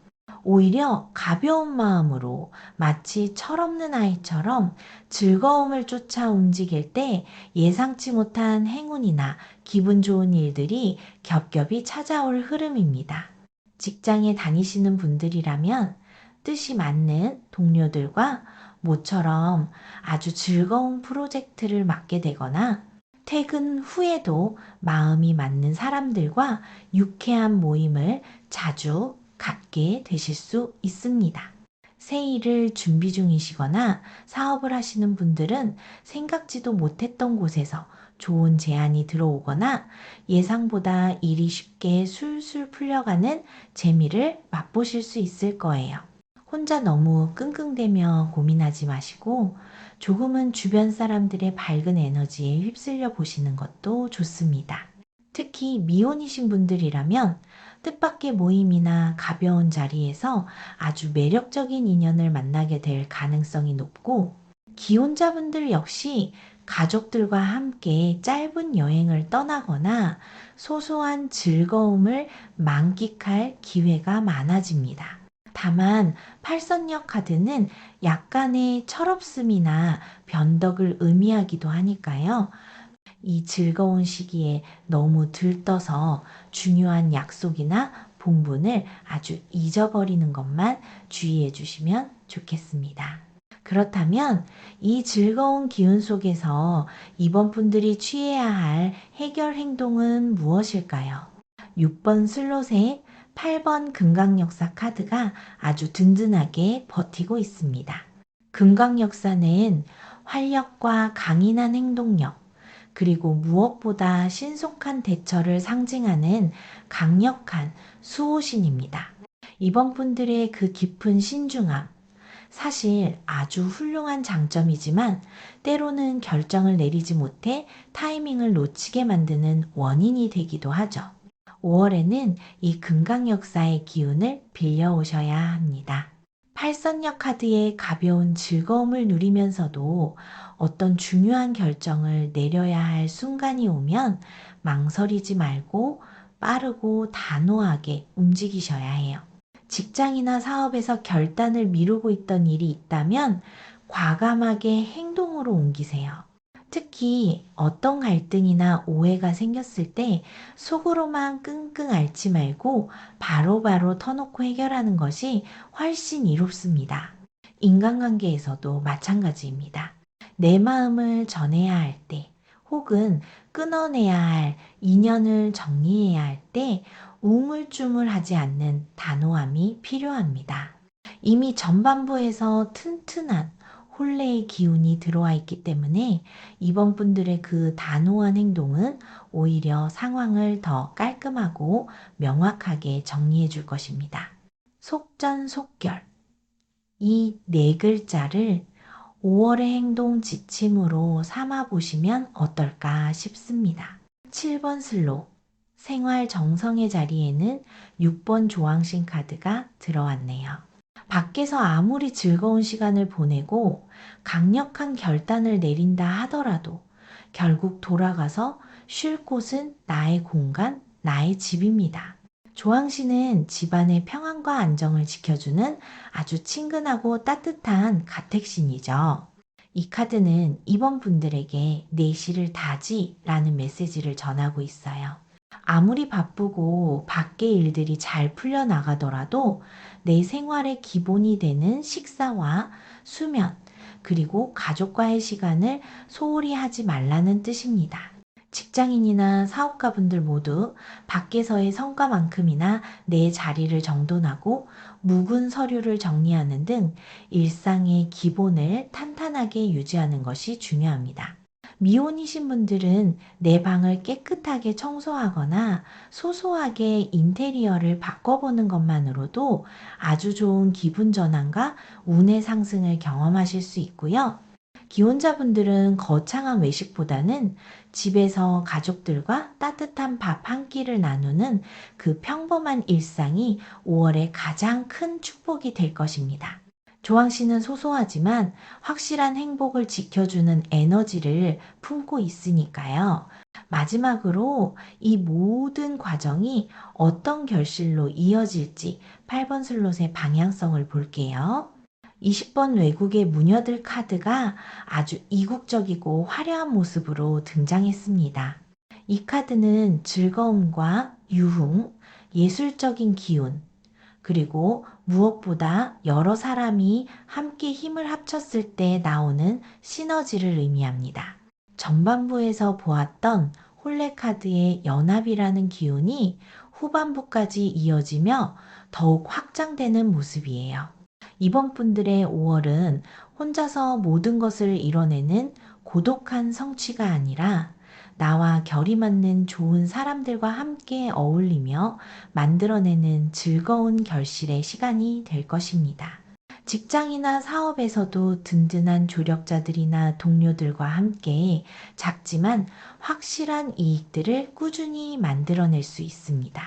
오히려 가벼운 마음으로 마치 철없는 아이처럼 즐거움을 쫓아 움직일 때 예상치 못한 행운이나 기분 좋은 일들이 겹겹이 찾아올 흐름입니다. 직장에 다니시는 분들이라면 뜻이 맞는 동료들과 모처럼 아주 즐거운 프로젝트를 맡게 되거나 퇴근 후에도 마음이 맞는 사람들과 유쾌한 모임을 자주 갖게 되실 수 있습니다. 새 일을 준비 중이시거나 사업을 하시는 분들은 생각지도 못했던 곳에서 좋은 제안이 들어오거나 예상보다 일이 쉽게 술술 풀려가는 재미를 맛보실 수 있을 거예요. 혼자 너무 끙끙대며 고민하지 마시고 조금은 주변 사람들의 밝은 에너지에 휩쓸려 보시는 것도 좋습니다. 특히 미혼이신 분들이라면 뜻밖의 모임이나 가벼운 자리에서 아주 매력적인 인연을 만나게 될 가능성이 높고, 기혼자분들 역시 가족들과 함께 짧은 여행을 떠나거나 소소한 즐거움을 만끽할 기회가 많아집니다. 다만 팔선녀 카드는 약간의 철없음이나 변덕을 의미하기도 하니까요. 이 즐거운 시기에 너무 들떠서 중요한 약속이나 본분을 아주 잊어버리는 것만 주의해 주시면 좋겠습니다. 그렇다면 이 즐거운 기운 속에서 이번 분들이 취해야 할 해결 행동은 무엇일까요? 6번 슬롯에 8번 금강역사 카드가 아주 든든하게 버티고 있습니다. 금강역사는 활력과 강인한 행동력, 그리고 무엇보다 신속한 대처를 상징하는 강력한 수호신입니다. 이번 분들의 그 깊은 신중함, 사실 아주 훌륭한 장점이지만 때로는 결정을 내리지 못해 타이밍을 놓치게 만드는 원인이 되기도 하죠. 5월에는 이 금강역사의 기운을 빌려오셔야 합니다. 팔선녀 카드의 가벼운 즐거움을 누리면서도 어떤 중요한 결정을 내려야 할 순간이 오면 망설이지 말고 빠르고 단호하게 움직이셔야 해요. 직장이나 사업에서 결단을 미루고 있던 일이 있다면 과감하게 행동으로 옮기세요. 특히 어떤 갈등이나 오해가 생겼을 때 속으로만 끙끙 앓지 말고 바로바로 터놓고 해결하는 것이 훨씬 이롭습니다. 인간관계에서도 마찬가지입니다. 내 마음을 전해야 할 때 혹은 끊어내야 할 인연을 정리해야 할 때 우물쭈물하지 않는 단호함이 필요합니다. 이미 전반부에서 튼튼한 혼례의 기운이 들어와 있기 때문에 이번 분들의 그 단호한 행동은 오히려 상황을 더 깔끔하고 명확하게 정리해 줄 것입니다. 속전속결. 이 네 글자를 5월의 행동 지침으로 삼아 보시면 어떨까 싶습니다. 7번 슬로 생활 정성의 자리에는 6번 조항신 카드가 들어왔네요. 밖에서 아무리 즐거운 시간을 보내고 강력한 결단을 내린다 하더라도 결국 돌아가서 쉴 곳은 나의 공간, 나의 집입니다. 조항신은 집안의 평안과 안정을 지켜주는 아주 친근하고 따뜻한 가택신이죠. 이 카드는 이번 분들에게 내실을 다지라는 메시지를 전하고 있어요. 아무리 바쁘고 밖의 일들이 잘 풀려나가더라도 내 생활의 기본이 되는 식사와 수면, 그리고 가족과의 시간을 소홀히 하지 말라는 뜻입니다. 직장인이나 사업가분들 모두 밖에서의 성과만큼이나 내 자리를 정돈하고 묵은 서류를 정리하는 등 일상의 기본을 탄탄하게 유지하는 것이 중요합니다. 미혼이신 분들은 내 방을 깨끗하게 청소하거나 소소하게 인테리어를 바꿔보는 것만으로도 아주 좋은 기분 전환과 운의 상승을 경험하실 수 있고요. 기혼자분들은 거창한 외식보다는 집에서 가족들과 따뜻한 밥 한 끼를 나누는 그 평범한 일상이 5월의 가장 큰 축복이 될 것입니다. 조항씨는 소소하지만 확실한 행복을 지켜주는 에너지를 품고 있으니까요. 마지막으로 이 모든 과정이 어떤 결실로 이어질지 8번 슬롯의 방향성을 볼게요. 20번 외국의 무녀들 카드가 아주 이국적이고 화려한 모습으로 등장했습니다. 이 카드는 즐거움과 유흥, 예술적인 기운, 그리고 무엇보다 여러 사람이 함께 힘을 합쳤을 때 나오는 시너지를 의미합니다. 전반부에서 보았던 홀레 카드의 연합이라는 기운이 후반부까지 이어지며 더욱 확장되는 모습이에요. 이번 분들의 5월은 혼자서 모든 것을 이뤄내는 고독한 성취가 아니라 나와 결이 맞는 좋은 사람들과 함께 어울리며 만들어내는 즐거운 결실의 시간이 될 것입니다. 직장이나 사업에서도 든든한 조력자들이나 동료들과 함께 작지만 확실한 이익들을 꾸준히 만들어낼 수 있습니다.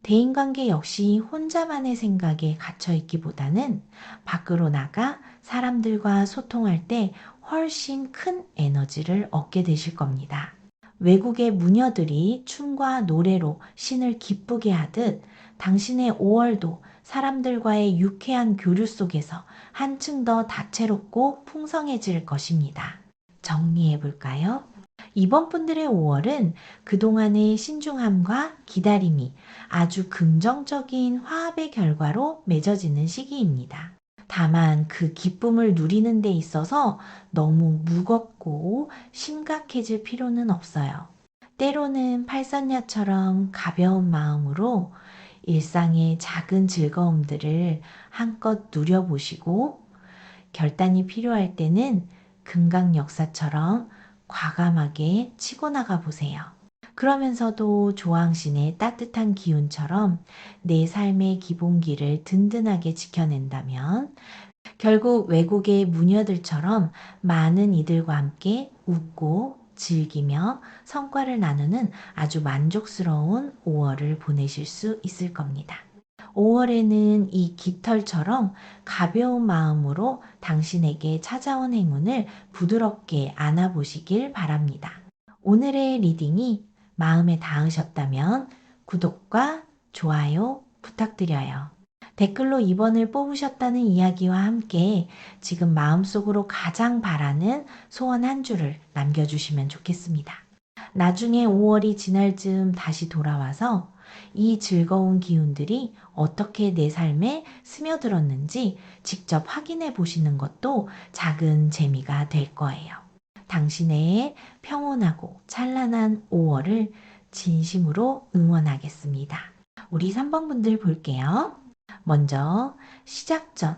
대인관계 역시 혼자만의 생각에 갇혀있기보다는 밖으로 나가 사람들과 소통할 때 훨씬 큰 에너지를 얻게 되실 겁니다. 외국의 무녀들이 춤과 노래로 신을 기쁘게 하듯 당신의 5월도 사람들과의 유쾌한 교류 속에서 한층 더 다채롭고 풍성해질 것입니다. 정리해 볼까요? 이번 분들의 5월은 그동안의 신중함과 기다림이 아주 긍정적인 화합의 결과로 맺어지는 시기입니다. 다만 그 기쁨을 누리는 데 있어서 너무 무겁고 심각해질 필요는 없어요. 때로는 팔선녀처럼 가벼운 마음으로 일상의 작은 즐거움들을 한껏 누려보시고 결단이 필요할 때는 금강 역사처럼 과감하게 치고 나가 보세요. 그러면서도 조항신의 따뜻한 기운처럼 내 삶의 기본기를 든든하게 지켜낸다면 결국 외국의 무녀들처럼 많은 이들과 함께 웃고 즐기며 성과를 나누는 아주 만족스러운 5월을 보내실 수 있을 겁니다. 5월에는 이 깃털처럼 가벼운 마음으로 당신에게 찾아온 행운을 부드럽게 안아보시길 바랍니다. 오늘의 리딩이 마음에 닿으셨다면 구독과 좋아요 부탁드려요. 댓글로 2번을 뽑으셨다는 이야기와 함께 지금 마음속으로 가장 바라는 소원 한 줄을 남겨주시면 좋겠습니다. 나중에 5월이 지날 즈음 다시 돌아와서 이 즐거운 기운들이 어떻게 내 삶에 스며들었는지 직접 확인해 보시는 것도 작은 재미가 될 거예요. 당신의 평온하고 찬란한 5월을 진심으로 응원하겠습니다. 우리 3번 분들 볼게요. 먼저 시작 전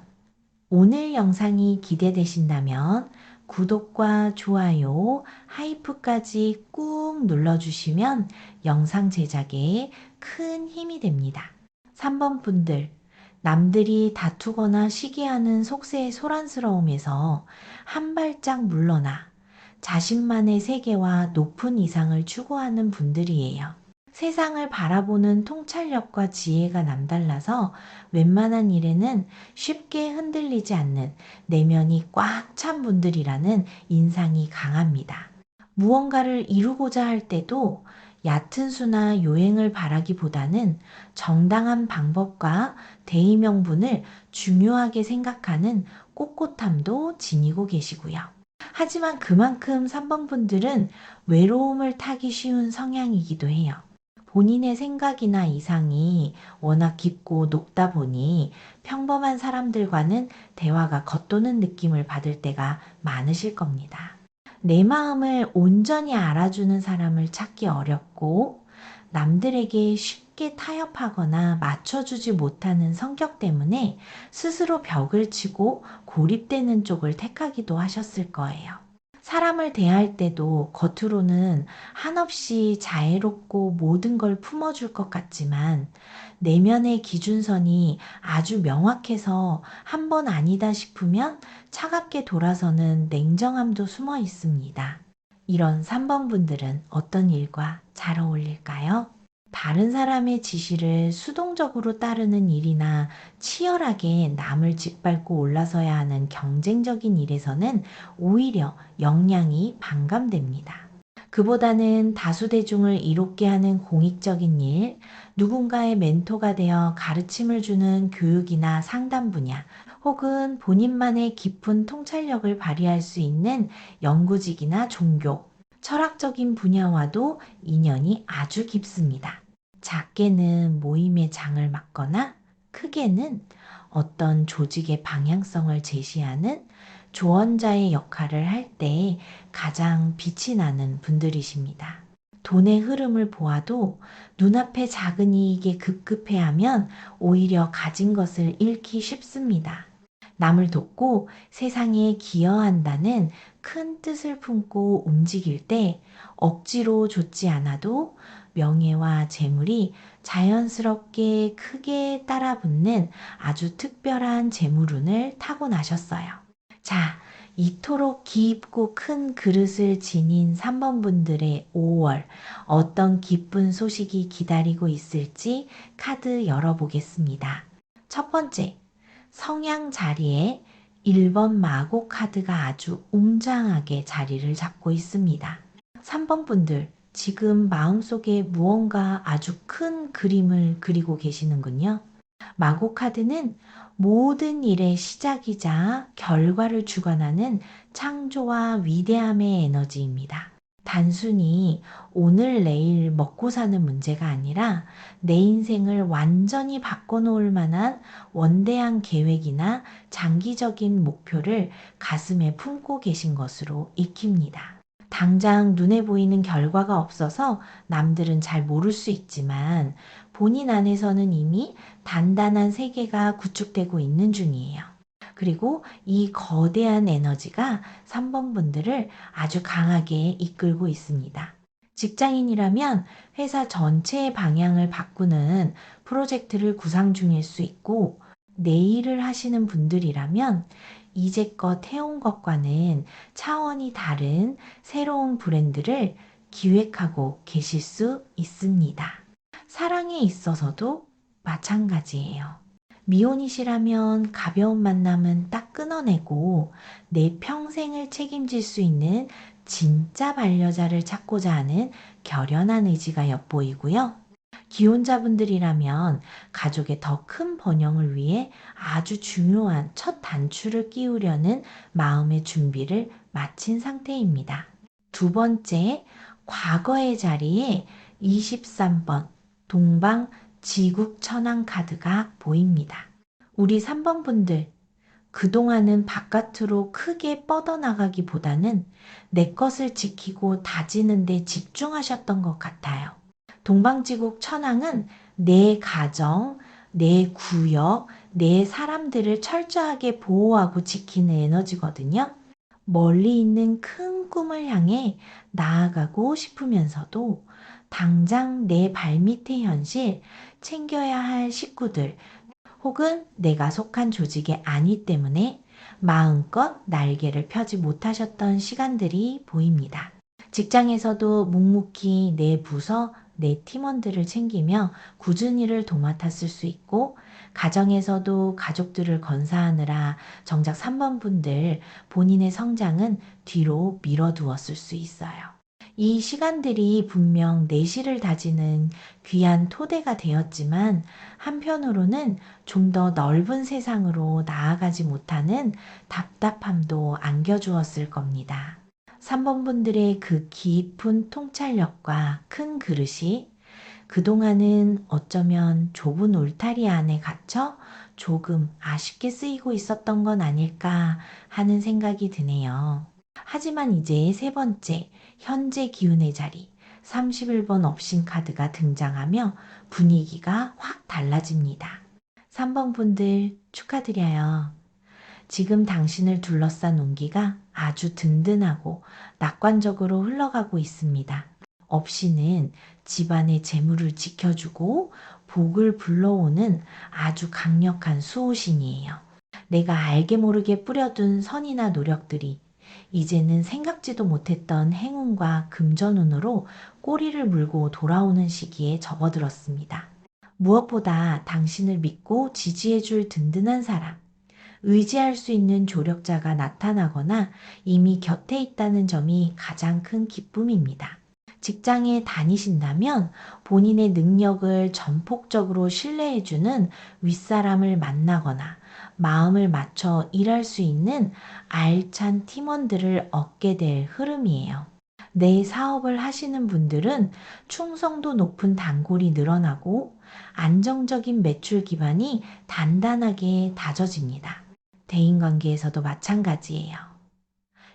오늘 영상이 기대되신다면 구독과 좋아요, 하이프까지 꾹 눌러주시면 영상 제작에 큰 힘이 됩니다. 3번 분들, 남들이 다투거나 시기하는 속세의 소란스러움에서 한 발짝 물러나 자신만의 세계와 높은 이상을 추구하는 분들이에요. 세상을 바라보는 통찰력과 지혜가 남달라서 웬만한 일에는 쉽게 흔들리지 않는 내면이 꽉 찬 분들이라는 인상이 강합니다. 무언가를 이루고자 할 때도 얕은 수나 요행을 바라기보다는 정당한 방법과 대의명분을 중요하게 생각하는 꼿꼿함도 지니고 계시고요. 하지만 그만큼 3번 분들은 외로움을 타기 쉬운 성향이기도 해요. 본인의 생각이나 이상이 워낙 깊고 높다 보니 평범한 사람들과는 대화가 겉도는 느낌을 받을 때가 많으실 겁니다. 내 마음을 온전히 알아주는 사람을 찾기 어렵고 남들에게 쉽게 타협하거나 맞춰주지 못하는 성격 때문에 스스로 벽을 치고 고립되는 쪽을 택하기도 하셨을 거예요. 사람을 대할 때도 겉으로는 한없이 자애롭고 모든 걸 품어줄 것 같지만 내면의 기준선이 아주 명확해서 한 번 아니다 싶으면 차갑게 돌아서는 냉정함도 숨어 있습니다. 이런 3번 분들은 어떤 일과 잘 어울릴까요? 다른 사람의 지시를 수동적으로 따르는 일이나 치열하게 남을 짓밟고 올라서야 하는 경쟁적인 일에서는 오히려 역량이 반감됩니다. 그보다는 다수대중을 이롭게 하는 공익적인 일, 누군가의 멘토가 되어 가르침을 주는 교육이나 상담 분야, 혹은 본인만의 깊은 통찰력을 발휘할 수 있는 연구직이나 종교, 철학적인 분야와도 인연이 아주 깊습니다. 작게는 모임의 장을 맡거나 크게는 어떤 조직의 방향성을 제시하는 조언자의 역할을 할 때 가장 빛이 나는 분들이십니다. 돈의 흐름을 보아도 눈앞에 작은 이익에 급급해하면 오히려 가진 것을 잃기 쉽습니다. 남을 돕고 세상에 기여한다는 큰 뜻을 품고 움직일 때 억지로 좇지 않아도 명예와 재물이 자연스럽게 크게 따라붙는 아주 특별한 재물운을 타고나셨어요. 자, 이토록 깊고 큰 그릇을 지닌 3번 분들의 5월 어떤 기쁜 소식이 기다리고 있을지 카드 열어보겠습니다. 첫 번째, 성향 자리에 1번 마고 카드가 아주 웅장하게 자리를 잡고 있습니다. 3번 분들, 지금 마음속에 무언가 아주 큰 그림을 그리고 계시는군요. 마고 카드는 모든 일의 시작이자 결과를 주관하는 창조와 위대함의 에너지입니다. 단순히 오늘 내일 먹고 사는 문제가 아니라 내 인생을 완전히 바꿔놓을 만한 원대한 계획이나 장기적인 목표를 가슴에 품고 계신 것으로 익힙니다. 당장 눈에 보이는 결과가 없어서 남들은 잘 모를 수 있지만 본인 안에서는 이미 단단한 세계가 구축되고 있는 중이에요. 그리고 이 거대한 에너지가 3번 분들을 아주 강하게 이끌고 있습니다. 직장인이라면 회사 전체의 방향을 바꾸는 프로젝트를 구상 중일 수 있고, 내 일을 하시는 분들이라면 이제껏 해온 것과는 차원이 다른 새로운 브랜드를 기획하고 계실 수 있습니다. 사랑에 있어서도 마찬가지예요. 미혼이시라면 가벼운 만남은 딱 끊어내고 내 평생을 책임질 수 있는 진짜 반려자를 찾고자 하는 결연한 의지가 엿보이고요. 기혼자분들이라면 가족의 더 큰 번영을 위해 아주 중요한 첫 단추를 끼우려는 마음의 준비를 마친 상태입니다. 두 번째, 과거의 자리에 23번 동방 지국천왕 카드가 보입니다. 우리 3번 분들, 그동안은 바깥으로 크게 뻗어나가기보다는 내 것을 지키고 다지는 데 집중하셨던 것 같아요. 동방지국 천왕은 내 가정, 내 구역, 내 사람들을 철저하게 보호하고 지키는 에너지거든요. 멀리 있는 큰 꿈을 향해 나아가고 싶으면서도 당장 내 발밑의 현실, 챙겨야 할 식구들, 혹은 내가 속한 조직에 아니 때문에 마음껏 날개를 펴지 못하셨던 시간들이 보입니다. 직장에서도 묵묵히 내 부서, 내 팀원들을 챙기며 굳은 일을 도맡았을 수 있고, 가정에서도 가족들을 건사하느라 정작 3번 분들 본인의 성장은 뒤로 밀어두었을 수 있어요. 이 시간들이 분명 내실을 다지는 귀한 토대가 되었지만, 한편으로는 좀 더 넓은 세상으로 나아가지 못하는 답답함도 안겨주었을 겁니다. 3번 분들의 그 깊은 통찰력과 큰 그릇이 그동안은 어쩌면 좁은 울타리 안에 갇혀 조금 아쉽게 쓰이고 있었던 건 아닐까 하는 생각이 드네요. 하지만 이제 세 번째, 현재 기운의 자리, 31번 업신 카드가 등장하며 분위기가 확 달라집니다. 3번 분들 축하드려요. 지금 당신을 둘러싼 온기가 아주 든든하고 낙관적으로 흘러가고 있습니다. 업신은 집안의 재물을 지켜주고 복을 불러오는 아주 강력한 수호신이에요. 내가 알게 모르게 뿌려둔 선이나 노력들이 이제는 생각지도 못했던 행운과 금전운으로 꼬리를 물고 돌아오는 시기에 접어들었습니다. 무엇보다 당신을 믿고 지지해줄 든든한 사람, 의지할 수 있는 조력자가 나타나거나 이미 곁에 있다는 점이 가장 큰 기쁨입니다. 직장에 다니신다면 본인의 능력을 전폭적으로 신뢰해주는 윗사람을 만나거나 마음을 맞춰 일할 수 있는 알찬 팀원들을 얻게 될 흐름이에요. 내 사업을 하시는 분들은 충성도 높은 단골이 늘어나고 안정적인 매출 기반이 단단하게 다져집니다. 대인관계에서도 마찬가지예요.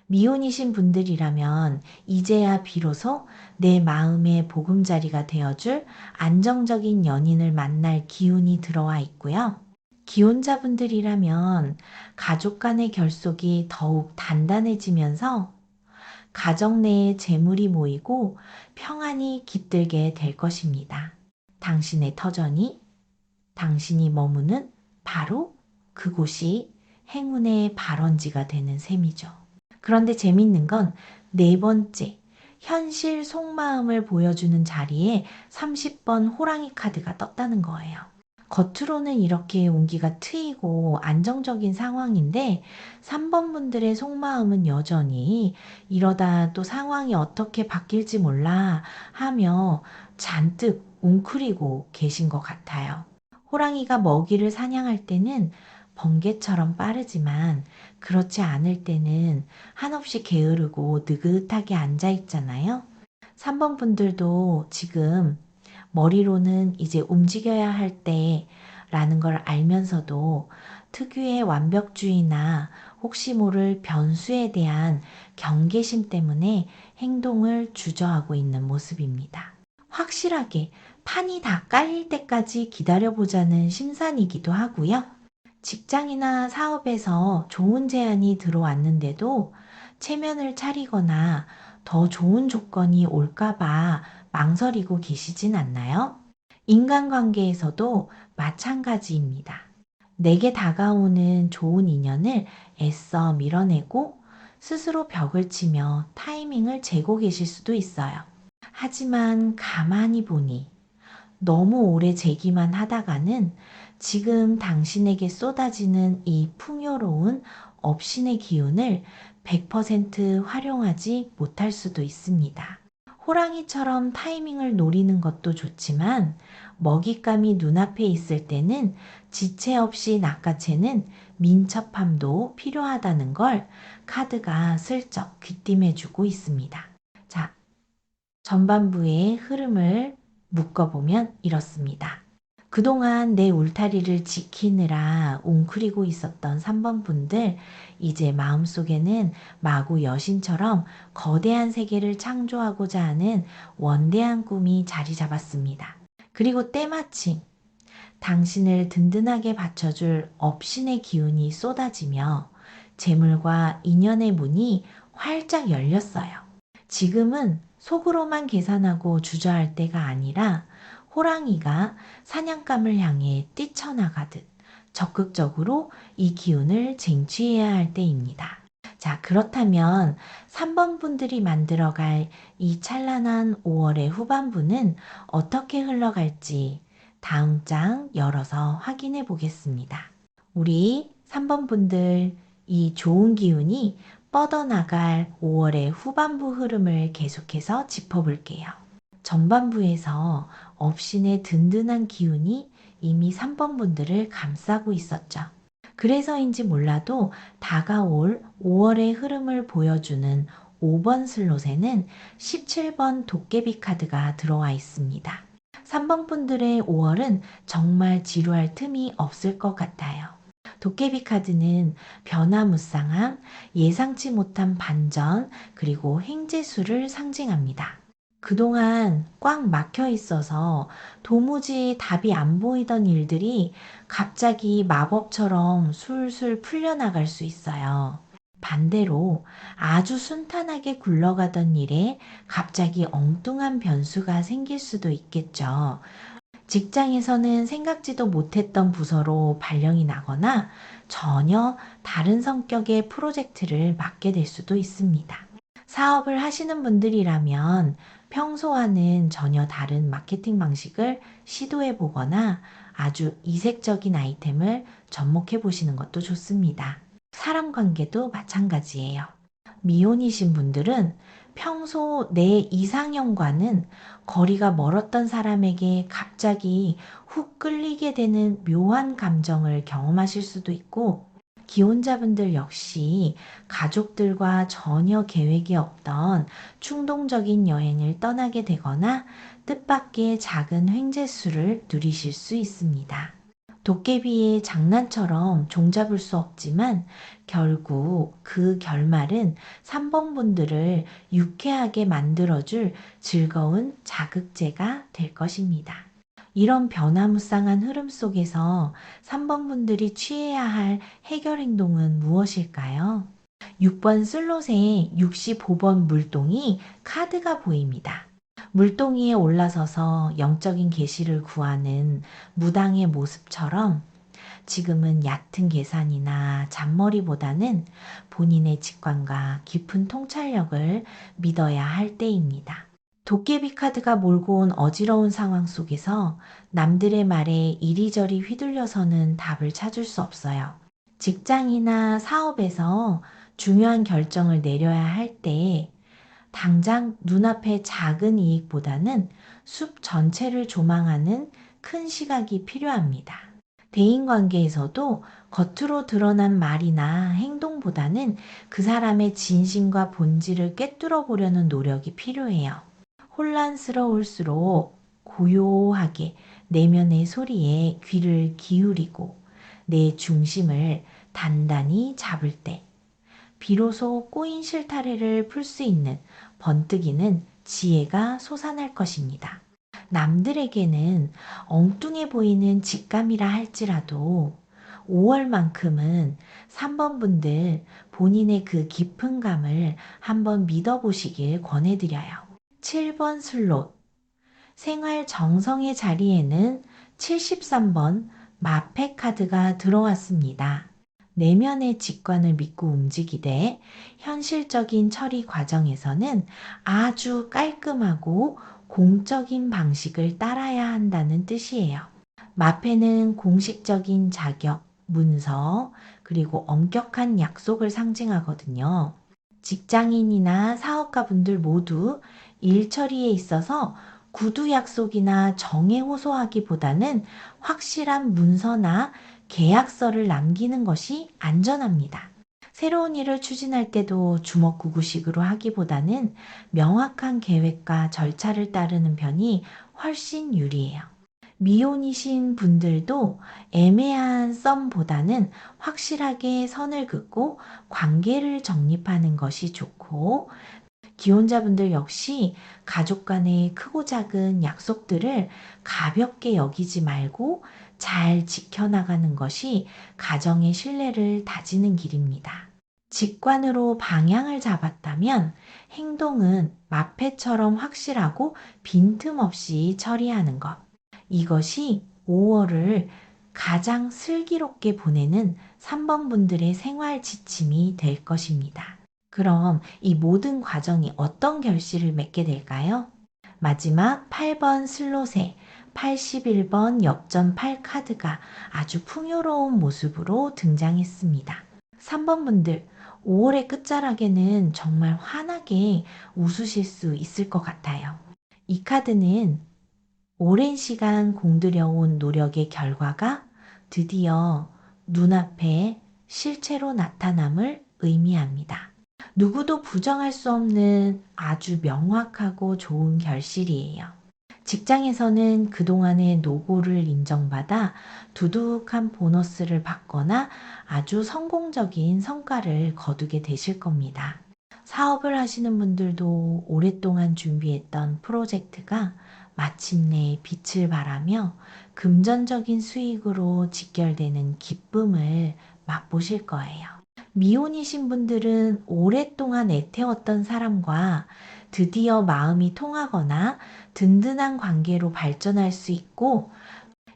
미혼이신 분들이라면 이제야 비로소 내 마음의 보금자리가 되어줄 안정적인 연인을 만날 기운이 들어와 있고요. 기혼자분들이라면 가족 간의 결속이 더욱 단단해지면서 가정 내에 재물이 모이고 평안이 깃들게 될 것입니다. 당신의 터전이, 당신이 머무는 바로 그곳이 행운의 발원지가 되는 셈이죠. 그런데 재밌는 건 네 번째, 현실 속마음을 보여주는 자리에 30번 호랑이 카드가 떴다는 거예요. 겉으로는 이렇게 운기가 트이고 안정적인 상황인데 3번 분들의 속마음은 여전히 이러다 또 상황이 어떻게 바뀔지 몰라 하며 잔뜩 웅크리고 계신 것 같아요. 호랑이가 먹이를 사냥할 때는 번개처럼 빠르지만 그렇지 않을 때는 한없이 게으르고 느긋하게 앉아 있잖아요. 3번 분들도 지금 머리로는 이제 움직여야 할 때라는 걸 알면서도 특유의 완벽주의나 혹시 모를 변수에 대한 경계심 때문에 행동을 주저하고 있는 모습입니다. 확실하게 판이 다 깔릴 때까지 기다려보자는 심산이기도 하고요. 직장이나 사업에서 좋은 제안이 들어왔는데도 체면을 차리거나 더 좋은 조건이 올까봐 망설이고 계시진 않나요? 인간관계에서도 마찬가지입니다. 내게 다가오는 좋은 인연을 애써 밀어내고 스스로 벽을 치며 타이밍을 재고 계실 수도 있어요. 하지만 가만히 보니 너무 오래 재기만 하다가는 지금 당신에게 쏟아지는 이 풍요로운 업신의 기운을 100% 활용하지 못할 수도 있습니다. 호랑이처럼 타이밍을 노리는 것도 좋지만 먹잇감이 눈앞에 있을 때는 지체 없이 낚아채는 민첩함도 필요하다는 걸 카드가 슬쩍 귀띔해주고 있습니다. 자, 전반부의 흐름을 묶어보면 이렇습니다. 그동안 내 울타리를 지키느라 웅크리고 있었던 3번 분들, 이제 마음속에는 마구 여신처럼 거대한 세계를 창조하고자 하는 원대한 꿈이 자리 잡았습니다. 그리고 때마침 당신을 든든하게 받쳐줄 업신의 기운이 쏟아지며 재물과 인연의 문이 활짝 열렸어요. 지금은 속으로만 계산하고 주저할 때가 아니라 호랑이가 사냥감을 향해 뛰쳐나가듯 적극적으로 이 기운을 쟁취해야 할 때입니다. 자, 그렇다면 3번 분들이 만들어갈 이 찬란한 5월의 후반부는 어떻게 흘러갈지 다음 장 열어서 확인해 보겠습니다. 우리 3번 분들, 이 좋은 기운이 뻗어나갈 5월의 후반부 흐름을 계속해서 짚어볼게요. 전반부에서 업신의 든든한 기운이 이미 3번 분들을 감싸고 있었죠. 그래서인지 몰라도 다가올 5월의 흐름을 보여주는 5번 슬롯에는 17번 도깨비 카드가 들어와 있습니다. 3번 분들의 5월은 정말 지루할 틈이 없을 것 같아요. 도깨비 카드는 변화무쌍함, 예상치 못한 반전, 그리고 횡재수를 상징합니다. 그동안 꽉 막혀 있어서 도무지 답이 안 보이던 일들이 갑자기 마법처럼 술술 풀려나갈 수 있어요. 반대로 아주 순탄하게 굴러가던 일에 갑자기 엉뚱한 변수가 생길 수도 있겠죠. 직장에서는 생각지도 못했던 부서로 발령이 나거나 전혀 다른 성격의 프로젝트를 맡게 될 수도 있습니다. 사업을 하시는 분들이라면 평소와는 전혀 다른 마케팅 방식을 시도해 보거나 아주 이색적인 아이템을 접목해 보시는 것도 좋습니다. 사람 관계도 마찬가지예요. 미혼이신 분들은 평소 내 이상형과는 거리가 멀었던 사람에게 갑자기 훅 끌리게 되는 묘한 감정을 경험하실 수도 있고, 기혼자분들 역시 가족들과 전혀 계획이 없던 충동적인 여행을 떠나게 되거나 뜻밖의 작은 횡재수를 누리실 수 있습니다. 도깨비의 장난처럼 종잡을 수 없지만 결국 그 결말은 3번 분들을 유쾌하게 만들어줄 즐거운 자극제가 될 것입니다. 이런 변화무쌍한 흐름 속에서 3번 분들이 취해야 할 해결 행동은 무엇일까요? 6번 슬롯에 65번 물동이 카드가 보입니다. 물동이에 올라서서 영적인 계시를 구하는 무당의 모습처럼 지금은 얕은 계산이나 잔머리보다는 본인의 직관과 깊은 통찰력을 믿어야 할 때입니다. 도깨비 카드가 몰고 온 어지러운 상황 속에서 남들의 말에 이리저리 휘둘려서는 답을 찾을 수 없어요. 직장이나 사업에서 중요한 결정을 내려야 할 때 당장 눈앞의 작은 이익보다는 숲 전체를 조망하는 큰 시각이 필요합니다. 대인관계에서도 겉으로 드러난 말이나 행동보다는 그 사람의 진심과 본질을 꿰뚫어 보려는 노력이 필요해요. 혼란스러울수록 고요하게 내면의 소리에 귀를 기울이고 내 중심을 단단히 잡을 때 비로소 꼬인 실타래를 풀 수 있는 번뜩이는 지혜가 솟아날 것입니다. 남들에게는 엉뚱해 보이는 직감이라 할지라도 5월만큼은 3번 분들 본인의 그 깊은 감을 한번 믿어보시길 권해드려요. 7번 슬롯, 생활 정성의 자리에는 73번 마패 카드가 들어왔습니다. 내면의 직관을 믿고 움직이되 현실적인 처리 과정에서는 아주 깔끔하고 공적인 방식을 따라야 한다는 뜻이에요. 마패는 공식적인 자격, 문서, 그리고 엄격한 약속을 상징하거든요. 직장인이나 사업가분들 모두 일 처리에 있어서 구두 약속이나 정에 호소하기보다는 확실한 문서나 계약서를 남기는 것이 안전합니다. 새로운 일을 추진할 때도 주먹구구식으로 하기보다는 명확한 계획과 절차를 따르는 편이 훨씬 유리해요. 미혼이신 분들도 애매한 썸보다는 확실하게 선을 긋고 관계를 정립하는 것이 좋고, 기혼자분들 역시 가족 간의 크고 작은 약속들을 가볍게 여기지 말고 잘 지켜나가는 것이 가정의 신뢰를 다지는 길입니다. 직관으로 방향을 잡았다면 행동은 마패처럼 확실하고 빈틈없이 처리하는 것. 이것이 5월을 가장 슬기롭게 보내는 3번 분들의 생활 지침이 될 것입니다. 그럼 이 모든 과정이 어떤 결실을 맺게 될까요? 마지막 8번 슬롯에 81번 역전 8카드가 아주 풍요로운 모습으로 등장했습니다. 3번 분들, 5월의 끝자락에는 정말 환하게 웃으실 수 있을 것 같아요. 이 카드는 오랜 시간 공들여온 노력의 결과가 드디어 눈앞에 실체로 나타남을 의미합니다. 누구도 부정할 수 없는 아주 명확하고 좋은 결실이에요. 직장에서는 그동안의 노고를 인정받아 두둑한 보너스를 받거나 아주 성공적인 성과를 거두게 되실 겁니다. 사업을 하시는 분들도 오랫동안 준비했던 프로젝트가 마침내 빛을 발하며 금전적인 수익으로 직결되는 기쁨을 맛보실 거예요. 미혼이신 분들은 오랫동안 애태웠던 사람과 드디어 마음이 통하거나 든든한 관계로 발전할 수 있고,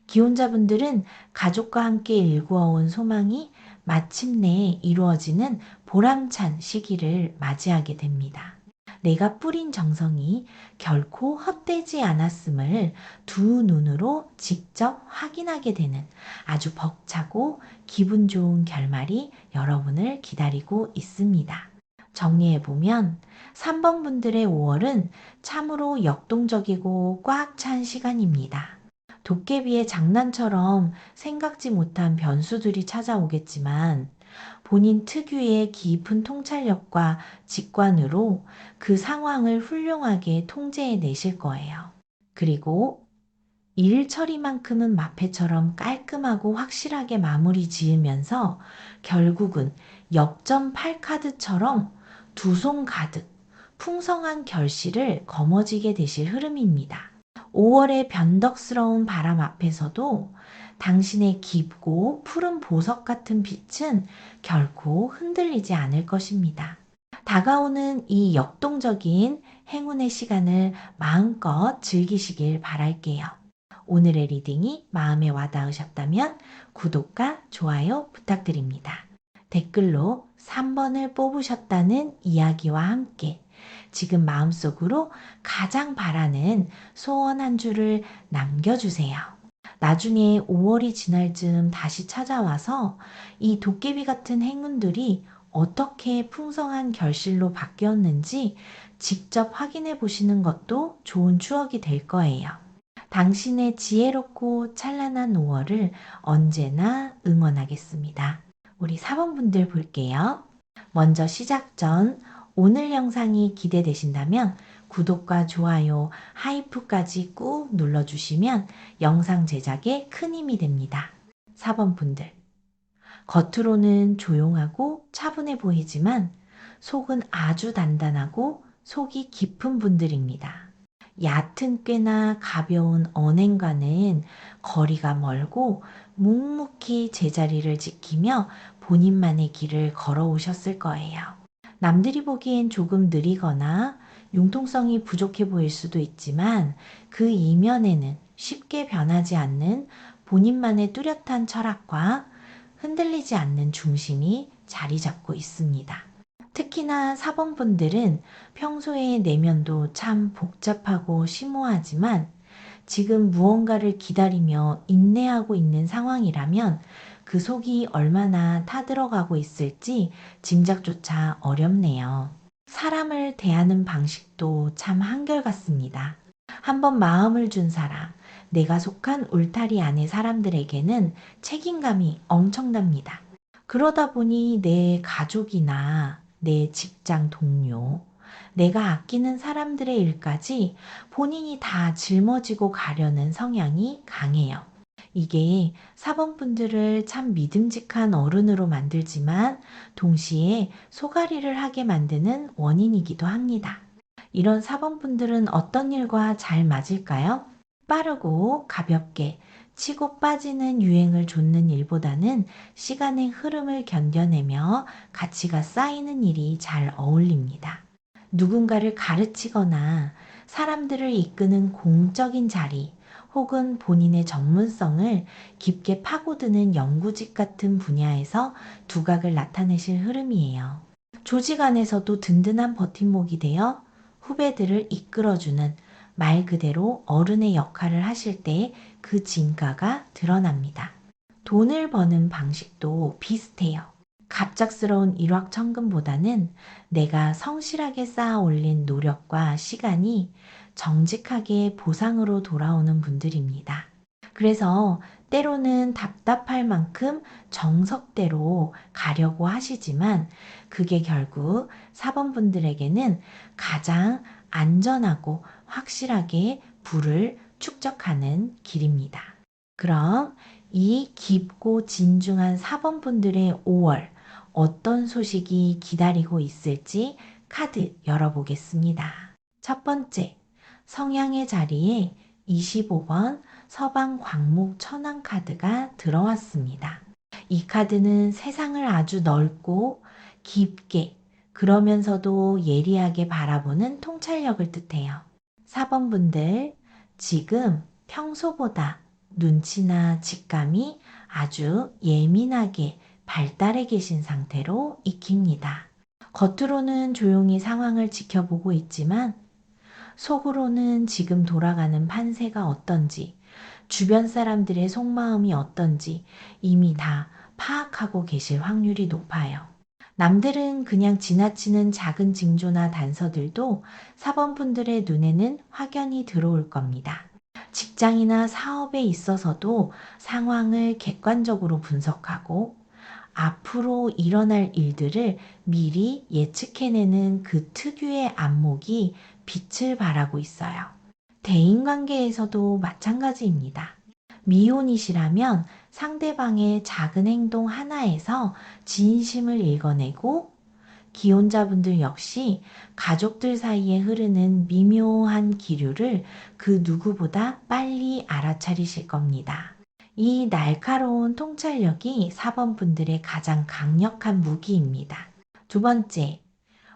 기혼자분들은 가족과 함께 일구어온 소망이 마침내 이루어지는 보람찬 시기를 맞이하게 됩니다. 내가 뿌린 정성이 결코 헛되지 않았음을 두 눈으로 직접 확인하게 되는 아주 벅차고 기분 좋은 결말이 여러분을 기다리고 있습니다. 정리해보면 3번 분들의 5월은 참으로 역동적이고 꽉 찬 시간입니다. 도깨비의 장난처럼 생각지 못한 변수들이 찾아오겠지만 본인 특유의 깊은 통찰력과 직관으로 그 상황을 훌륭하게 통제해 내실 거예요. 그리고 일 처리만큼은 마패처럼 깔끔하고 확실하게 마무리 지으면서 결국은 역전 8카드처럼 두 손 가득 풍성한 결실을 거머쥐게 되실 흐름입니다. 5월의 변덕스러운 바람 앞에서도 당신의 깊고 푸른 보석 같은 빛은 결코 흔들리지 않을 것입니다. 다가오는 이 역동적인 행운의 시간을 마음껏 즐기시길 바랄게요. 오늘의 리딩이 마음에 와닿으셨다면 구독과 좋아요 부탁드립니다. 댓글로 3번을 뽑으셨다는 이야기와 함께 지금 마음속으로 가장 바라는 소원 한 줄을 남겨주세요. 나중에 5월이 지날 즈음 다시 찾아와서 이 도깨비 같은 행운들이 어떻게 풍성한 결실로 바뀌었는지 직접 확인해 보시는 것도 좋은 추억이 될 거예요. 당신의 지혜롭고 찬란한 5월을 언제나 응원하겠습니다. 우리 4번 분들 볼게요. 먼저 시작 전 오늘 영상이 기대되신다면 구독과 좋아요, 하이프까지 꾹 눌러주시면 영상 제작에 큰 힘이 됩니다. 4번 분들, 겉으로는 조용하고 차분해 보이지만 속은 아주 단단하고 속이 깊은 분들입니다. 얕은 꾀나 가벼운 언행과는 거리가 멀고 묵묵히 제자리를 지키며 본인만의 길을 걸어오셨을 거예요. 남들이 보기엔 조금 느리거나 융통성이 부족해 보일 수도 있지만 그 이면에는 쉽게 변하지 않는 본인만의 뚜렷한 철학과 흔들리지 않는 중심이 자리 잡고 있습니다. 특히나 4번 분들은 평소에 내면도 참 복잡하고 심오하지만 지금 무언가를 기다리며 인내하고 있는 상황이라면 그 속이 얼마나 타들어가고 있을지 짐작조차 어렵네요. 사람을 대하는 방식도 참 한결같습니다. 한번 마음을 준 사람, 내가 속한 울타리 안의 사람들에게는 책임감이 엄청납니다. 그러다 보니 내 가족이나 내 직장 동료, 내가 아끼는 사람들의 일까지 본인이 다 짊어지고 가려는 성향이 강해요. 이게 사범분들을 참 믿음직한 어른으로 만들지만 동시에 소가리를 하게 만드는 원인이기도 합니다. 이런 사범분들은 어떤 일과 잘 맞을까요? 빠르고 가볍게 치고 빠지는 유행을 좇는 일보다는 시간의 흐름을 견뎌내며 가치가 쌓이는 일이 잘 어울립니다. 누군가를 가르치거나 사람들을 이끄는 공적인 자리 혹은 본인의 전문성을 깊게 파고드는 연구직 같은 분야에서 두각을 나타내실 흐름이에요. 조직 안에서도 든든한 버팀목이 되어 후배들을 이끌어주는 말 그대로 어른의 역할을 하실 때 그 진가가 드러납니다. 돈을 버는 방식도 비슷해요. 갑작스러운 일확천금보다는 내가 성실하게 쌓아 올린 노력과 시간이 정직하게 보상으로 돌아오는 분들입니다. 그래서 때로는 답답할 만큼 정석대로 가려고 하시지만 그게 결국 사범분들에게는 가장 안전하고 확실하게 부를 축적하는 길입니다. 그럼 이 깊고 진중한 사범분들의 5월 어떤 소식이 기다리고 있을지 카드 열어보겠습니다. 첫 번째, 성향의 자리에 25번 서방 광목 천왕 카드가 들어왔습니다. 이 카드는 세상을 아주 넓고 깊게 그러면서도 예리하게 바라보는 통찰력을 뜻해요. 4번분들, 지금 평소보다 눈치나 직감이 아주 예민하게 발달해 계신 상태로 익힙니다. 겉으로는 조용히 상황을 지켜보고 있지만 속으로는 지금 돌아가는 판세가 어떤지, 주변 사람들의 속마음이 어떤지 이미 다 파악하고 계실 확률이 높아요. 남들은 그냥 지나치는 작은 징조나 단서들도 사범분들의 눈에는 확연히 들어올 겁니다. 직장이나 사업에 있어서도 상황을 객관적으로 분석하고 앞으로 일어날 일들을 미리 예측해내는 그 특유의 안목이 빛을 발하고 있어요. 대인관계에서도 마찬가지입니다. 미혼이시라면 상대방의 작은 행동 하나에서 진심을 읽어내고 기혼자분들 역시 가족들 사이에 흐르는 미묘한 기류를 그 누구보다 빨리 알아차리실 겁니다. 이 날카로운 통찰력이 4번분들의 가장 강력한 무기입니다. 두 번째,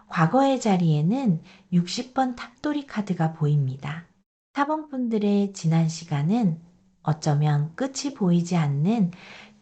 과거의 자리에는 60번 탑돌이 카드가 보입니다. 4번분들의 지난 시간은 어쩌면 끝이 보이지 않는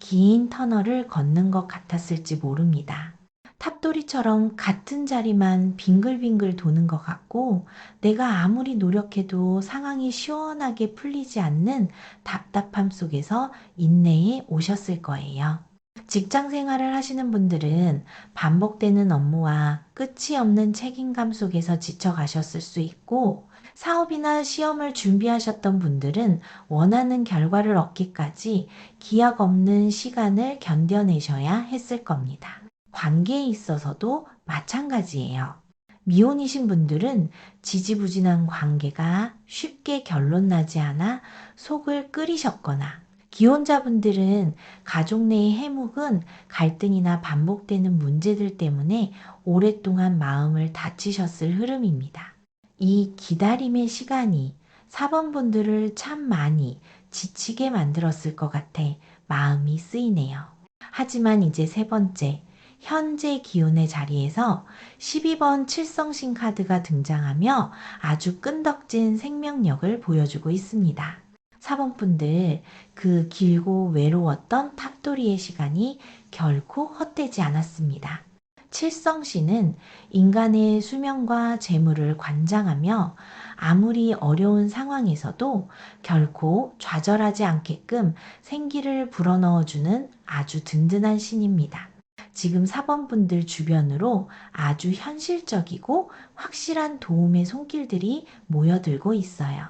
긴 터널을 걷는 것 같았을지 모릅니다. 탑돌이처럼 같은 자리만 빙글빙글 도는 것 같고 내가 아무리 노력해도 상황이 시원하게 풀리지 않는 답답함 속에서 인내에 오셨을 거예요. 직장 생활을 하시는 분들은 반복되는 업무와 끝이 없는 책임감 속에서 지쳐가셨을 수 있고 사업이나 시험을 준비하셨던 분들은 원하는 결과를 얻기까지 기약 없는 시간을 견뎌내셔야 했을 겁니다. 관계에 있어서도 마찬가지예요. 미혼이신 분들은 지지부진한 관계가 쉽게 결론 나지 않아 속을 끓이셨거나 기혼자분들은 가족 내의 해묵은 갈등이나 반복되는 문제들 때문에 오랫동안 마음을 다치셨을 흐름입니다. 이 기다림의 시간이 4번분들을 참 많이 지치게 만들었을 것 같아 마음이 쓰이네요. 하지만 이제 세 번째, 현재 기운의 자리에서 12번 칠성신 카드가 등장하며 아주 끈덕진 생명력을 보여주고 있습니다. 4번분들, 그 길고 외로웠던 탑돌이의 시간이 결코 헛되지 않았습니다. 칠성신은 인간의 수명과 재물을 관장하며 아무리 어려운 상황에서도 결코 좌절하지 않게끔 생기를 불어넣어주는 아주 든든한 신입니다. 지금 4번분들 주변으로 아주 현실적이고 확실한 도움의 손길들이 모여들고 있어요.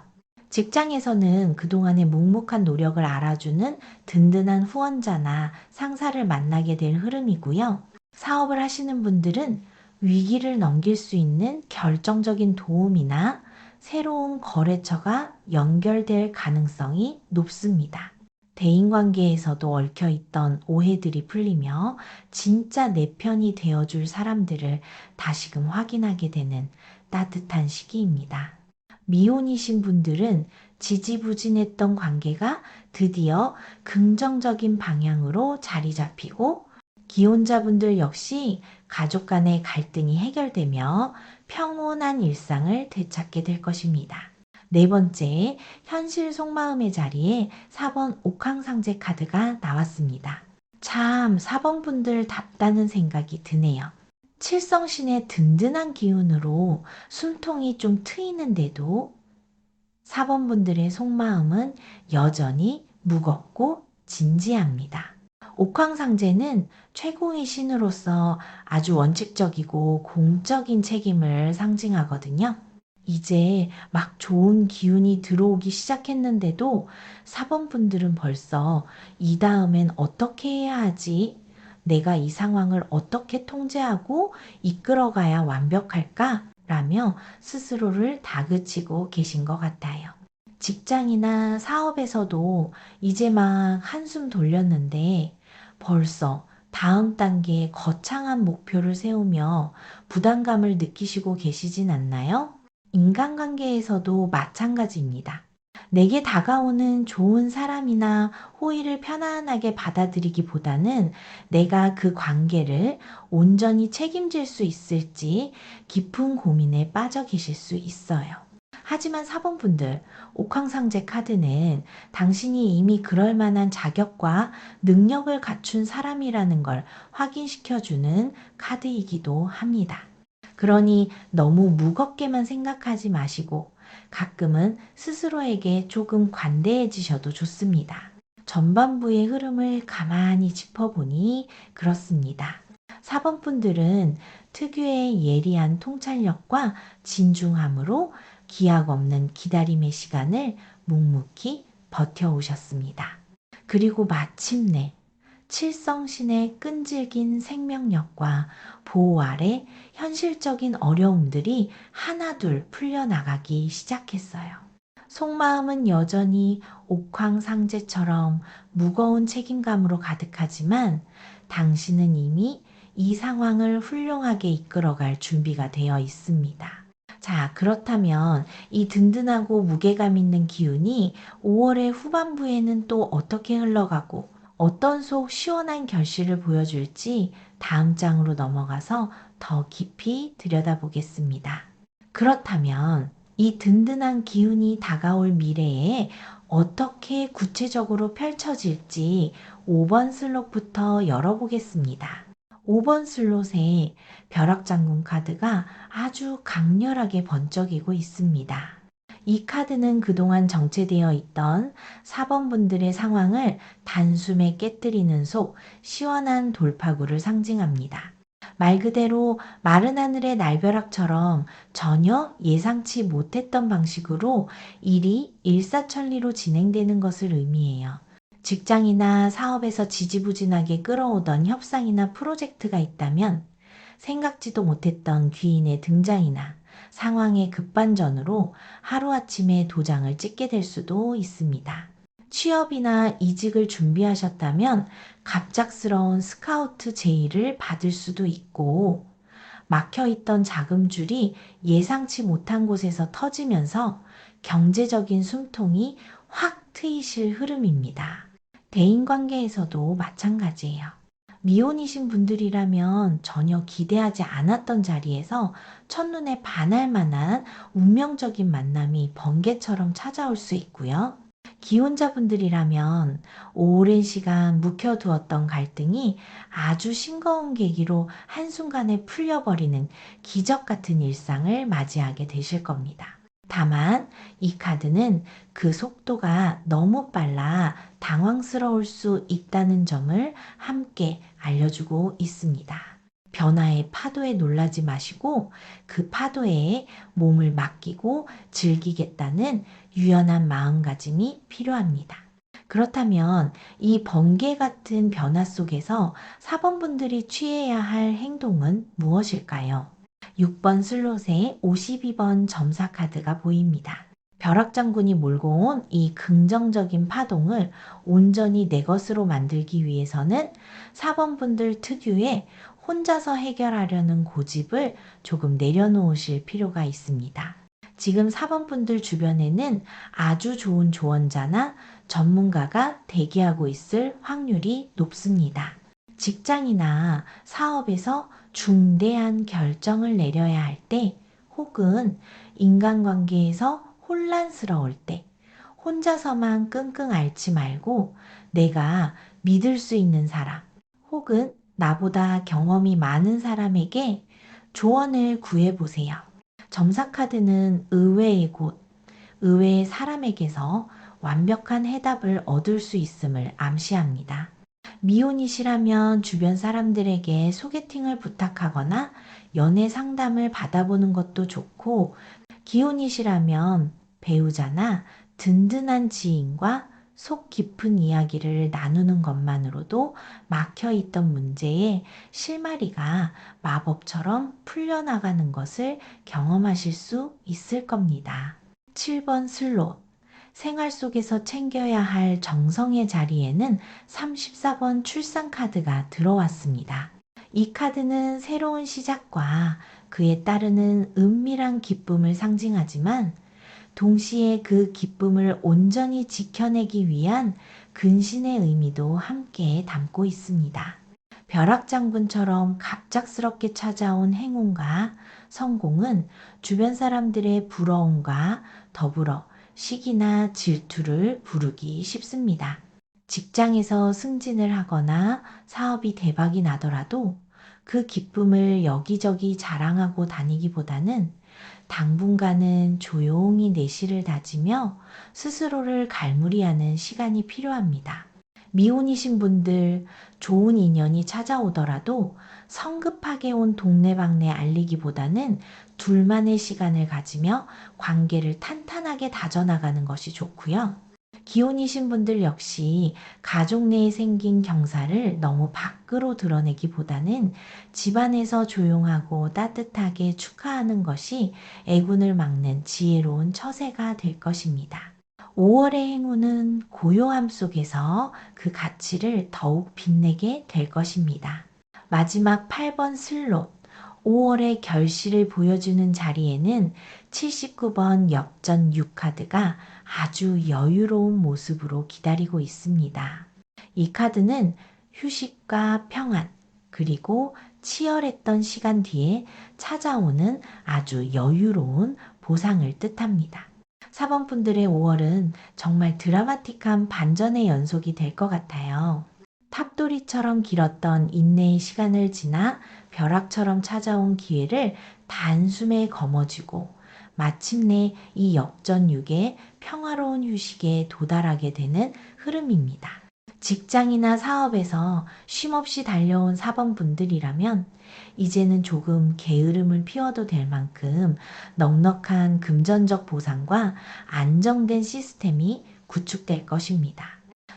직장에서는 그동안의 묵묵한 노력을 알아주는 든든한 후원자나 상사를 만나게 될 흐름이고요. 사업을 하시는 분들은 위기를 넘길 수 있는 결정적인 도움이나 새로운 거래처가 연결될 가능성이 높습니다. 대인관계에서도 얽혀있던 오해들이 풀리며 진짜 내 편이 되어줄 사람들을 다시금 확인하게 되는 따뜻한 시기입니다. 미혼이신 분들은 지지부진했던 관계가 드디어 긍정적인 방향으로 자리 잡히고, 기혼자분들 역시 가족 간의 갈등이 해결되며 평온한 일상을 되찾게 될 것입니다. 네 번째, 현실 속마음의 자리에 4번 옥황상제 카드가 나왔습니다. 참 4번 분들답다는 생각이 드네요. 칠성신의 든든한 기운으로 숨통이 좀 트이는데도 4번 분들의 속마음은 여전히 무겁고 진지합니다. 옥황상제는 최고의 신으로서 아주 원칙적이고 공적인 책임을 상징하거든요. 이제 막 좋은 기운이 들어오기 시작했는데도 4번 분들은 벌써 이 다음엔 어떻게 해야 하지? 내가 이 상황을 어떻게 통제하고 이끌어가야 완벽할까? 라며 스스로를 다그치고 계신 것 같아요. 직장이나 사업에서도 이제 막 한숨 돌렸는데 벌써 다음 단계의 거창한 목표를 세우며 부담감을 느끼시고 계시진 않나요? 인간관계에서도 마찬가지입니다. 내게 다가오는 좋은 사람이나 호의를 편안하게 받아들이기보다는 내가 그 관계를 온전히 책임질 수 있을지 깊은 고민에 빠져 계실 수 있어요. 하지만 4번 분들, 옥황상제 카드는 당신이 이미 그럴 만한 자격과 능력을 갖춘 사람이라는 걸 확인시켜주는 카드이기도 합니다. 그러니 너무 무겁게만 생각하지 마시고 가끔은 스스로에게 조금 관대해지셔도 좋습니다. 전반부의 흐름을 가만히 짚어보니 그렇습니다. 4번 분들은 특유의 예리한 통찰력과 진중함으로 기약 없는 기다림의 시간을 묵묵히 버텨오셨습니다. 그리고 마침내 칠성신의 끈질긴 생명력과 보호 아래 현실적인 어려움들이 하나둘 풀려나가기 시작했어요. 속마음은 여전히 옥황상제처럼 무거운 책임감으로 가득하지만 당신은 이미 이 상황을 훌륭하게 이끌어갈 준비가 되어 있습니다. 자, 그렇다면 이 든든하고 무게감 있는 기운이 5월의 후반부에는 또 어떻게 흘러가고 어떤 속 시원한 결실을 보여줄지 다음 장으로 넘어가서 더 깊이 들여다보겠습니다. 그렇다면 이 든든한 기운이 다가올 미래에 어떻게 구체적으로 펼쳐질지 5번 슬롯부터 열어보겠습니다. 5번 슬롯에 벼락장군 카드가 아주 강렬하게 번쩍이고 있습니다. 이 카드는 그동안 정체되어 있던 4번 분들의 상황을 단숨에 깨뜨리는 속 시원한 돌파구를 상징합니다. 말 그대로 마른 하늘의 날벼락처럼 전혀 예상치 못했던 방식으로 일이 일사천리로 진행되는 것을 의미해요. 직장이나 사업에서 지지부진하게 끌어오던 협상이나 프로젝트가 있다면 생각지도 못했던 귀인의 등장이나 상황의 급반전으로 하루아침에 도장을 찍게 될 수도 있습니다. 취업이나 이직을 준비하셨다면 갑작스러운 스카우트 제의를 받을 수도 있고, 막혀있던 자금줄이 예상치 못한 곳에서 터지면서 경제적인 숨통이 확 트이실 흐름입니다. 대인관계에서도 마찬가지예요. 미혼이신 분들이라면 전혀 기대하지 않았던 자리에서 첫눈에 반할 만한 운명적인 만남이 번개처럼 찾아올 수 있고요. 기혼자분들이라면 오랜 시간 묵혀두었던 갈등이 아주 싱거운 계기로 한순간에 풀려버리는 기적 같은 일상을 맞이하게 되실 겁니다. 다만 이 카드는 그 속도가 너무 빨라 당황스러울 수 있다는 점을 함께 알려주고 있습니다. 변화의 파도에 놀라지 마시고 그 파도에 몸을 맡기고 즐기겠다는 유연한 마음가짐이 필요합니다. 그렇다면 이 번개 같은 변화 속에서 4번 분들이 취해야 할 행동은 무엇일까요? 6번 슬롯에 52번 점사 카드가 보입니다. 벼락장군이 몰고 온 이 긍정적인 파동을 온전히 내 것으로 만들기 위해서는 4번 분들 특유의 혼자서 해결하려는 고집을 조금 내려놓으실 필요가 있습니다. 지금 4번 분들 주변에는 아주 좋은 조언자나 전문가가 대기하고 있을 확률이 높습니다. 직장이나 사업에서 중대한 결정을 내려야 할 때, 혹은 인간관계에서 혼란스러울 때, 혼자서만 끙끙 앓지 말고 내가 믿을 수 있는 사람, 혹은 나보다 경험이 많은 사람에게 조언을 구해보세요. 점사카드는 의외의 곳, 의외의 사람에게서 완벽한 해답을 얻을 수 있음을 암시합니다. 미혼이시라면 주변 사람들에게 소개팅을 부탁하거나 연애 상담을 받아보는 것도 좋고, 기혼이시라면 배우자나 든든한 지인과 속 깊은 이야기를 나누는 것만으로도 막혀있던 문제의 실마리가 마법처럼 풀려나가는 것을 경험하실 수 있을 겁니다. 7번 슬롯. 생활 속에서 챙겨야 할 정성의 자리에는 34번 출산 카드가 들어왔습니다. 이 카드는 새로운 시작과 그에 따르는 은밀한 기쁨을 상징하지만, 동시에 그 기쁨을 온전히 지켜내기 위한 근신의 의미도 함께 담고 있습니다. 벼락장군처럼 갑작스럽게 찾아온 행운과 성공은 주변 사람들의 부러움과 더불어 시기나 질투를 부르기 쉽습니다. 직장에서 승진을 하거나 사업이 대박이 나더라도 그 기쁨을 여기저기 자랑하고 다니기보다는 당분간은 조용히 내실을 다지며 스스로를 갈무리하는 시간이 필요합니다. 미혼이신 분들, 좋은 인연이 찾아오더라도 성급하게 온 동네방네 알리기보다는 둘만의 시간을 가지며 관계를 탄탄하게 다져나가는 것이 좋고요. 기혼이신 분들 역시 가족 내에 생긴 경사를 너무 밖으로 드러내기보다는 집안에서 조용하고 따뜻하게 축하하는 것이 애군을 막는 지혜로운 처세가 될 것입니다. 5월의 행운은 고요함 속에서 그 가치를 더욱 빛내게 될 것입니다. 마지막 8번 슬롯. 5월의 결실을 보여주는 자리에는 79번 역전 6카드가 아주 여유로운 모습으로 기다리고 있습니다. 이 카드는 휴식과 평안, 그리고 치열했던 시간 뒤에 찾아오는 아주 여유로운 보상을 뜻합니다. 4번 분들의 5월은 정말 드라마틱한 반전의 연속이 될 것 같아요. 탑돌이처럼 길었던 인내의 시간을 지나 벼락처럼 찾아온 기회를 단숨에 거머쥐고 마침내 이 역전육의 평화로운 휴식에 도달하게 되는 흐름입니다. 직장이나 사업에서 쉼없이 달려온 4번 분들이라면 이제는 조금 게으름을 피워도 될 만큼 넉넉한 금전적 보상과 안정된 시스템이 구축될 것입니다.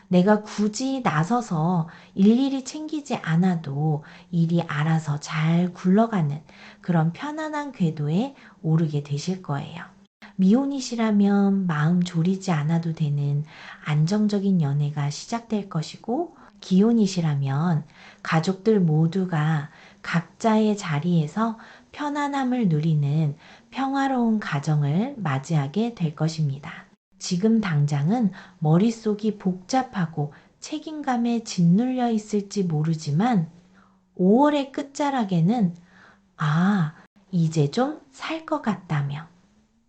내가 굳이 나서서 일일이 챙기지 않아도 일이 알아서 잘 굴러가는 그런 편안한 궤도에 오르게 되실 거예요. 미혼이시라면 마음 졸이지 않아도 되는 안정적인 연애가 시작될 것이고, 기혼이시라면 가족들 모두가 각자의 자리에서 편안함을 누리는 평화로운 가정을 맞이하게 될 것입니다. 지금 당장은 머릿속이 복잡하고 책임감에 짓눌려 있을지 모르지만 5월의 끝자락에는 이제 좀 살 것 같다며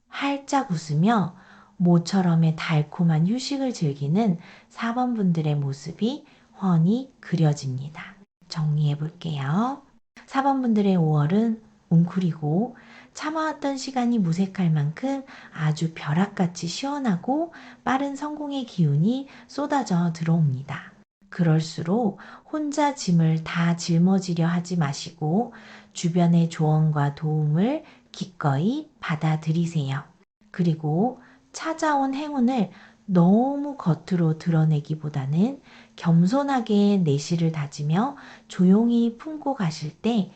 활짝 웃으며 모처럼의 달콤한 휴식을 즐기는 4번 분들의 모습이 훤히 그려집니다. 정리해 볼게요. 4번 분들의 5월은 웅크리고 참아왔던 시간이 무색할 만큼 아주 벼락같이 시원하고 빠른 성공의 기운이 쏟아져 들어옵니다. 그럴수록 혼자 짐을 다 짊어지려 하지 마시고 주변의 조언과 도움을 기꺼이 받아들이세요. 그리고 찾아온 행운을 너무 겉으로 드러내기보다는 겸손하게 내실을 다지며 조용히 품고 가실 때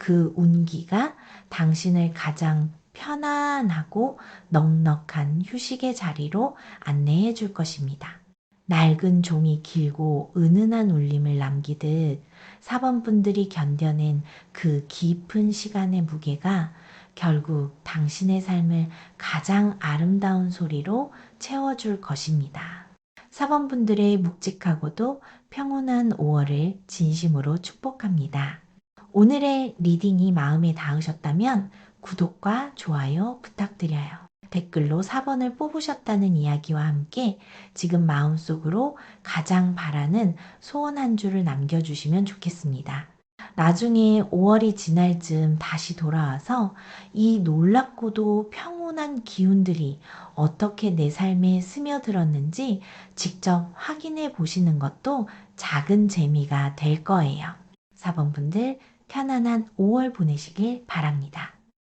그 운기가 당신을 가장 편안하고 넉넉한 휴식의 자리로 안내해 줄 것입니다. 낡은 종이 길고 은은한 울림을 남기듯 4번 분들이 견뎌낸 그 깊은 시간의 무게가 결국 당신의 삶을 가장 아름다운 소리로 채워줄 것입니다. 4번 분들의 묵직하고도 평온한 5월을 진심으로 축복합니다. 오늘의 리딩이 마음에 닿으셨다면 구독과 좋아요 부탁드려요. 댓글로 4번을 뽑으셨다는 이야기와 함께 지금 마음속으로 가장 바라는 소원 한 줄을 남겨주시면 좋겠습니다. 나중에 5월이 지날 즈음 다시 돌아와서 이 놀랍고도 평온한 기운들이 어떻게 내 삶에 스며들었는지 직접 확인해 보시는 것도 작은 재미가 될 거예요. 4번 분들 편안한 5월 보내시길 바랍니다.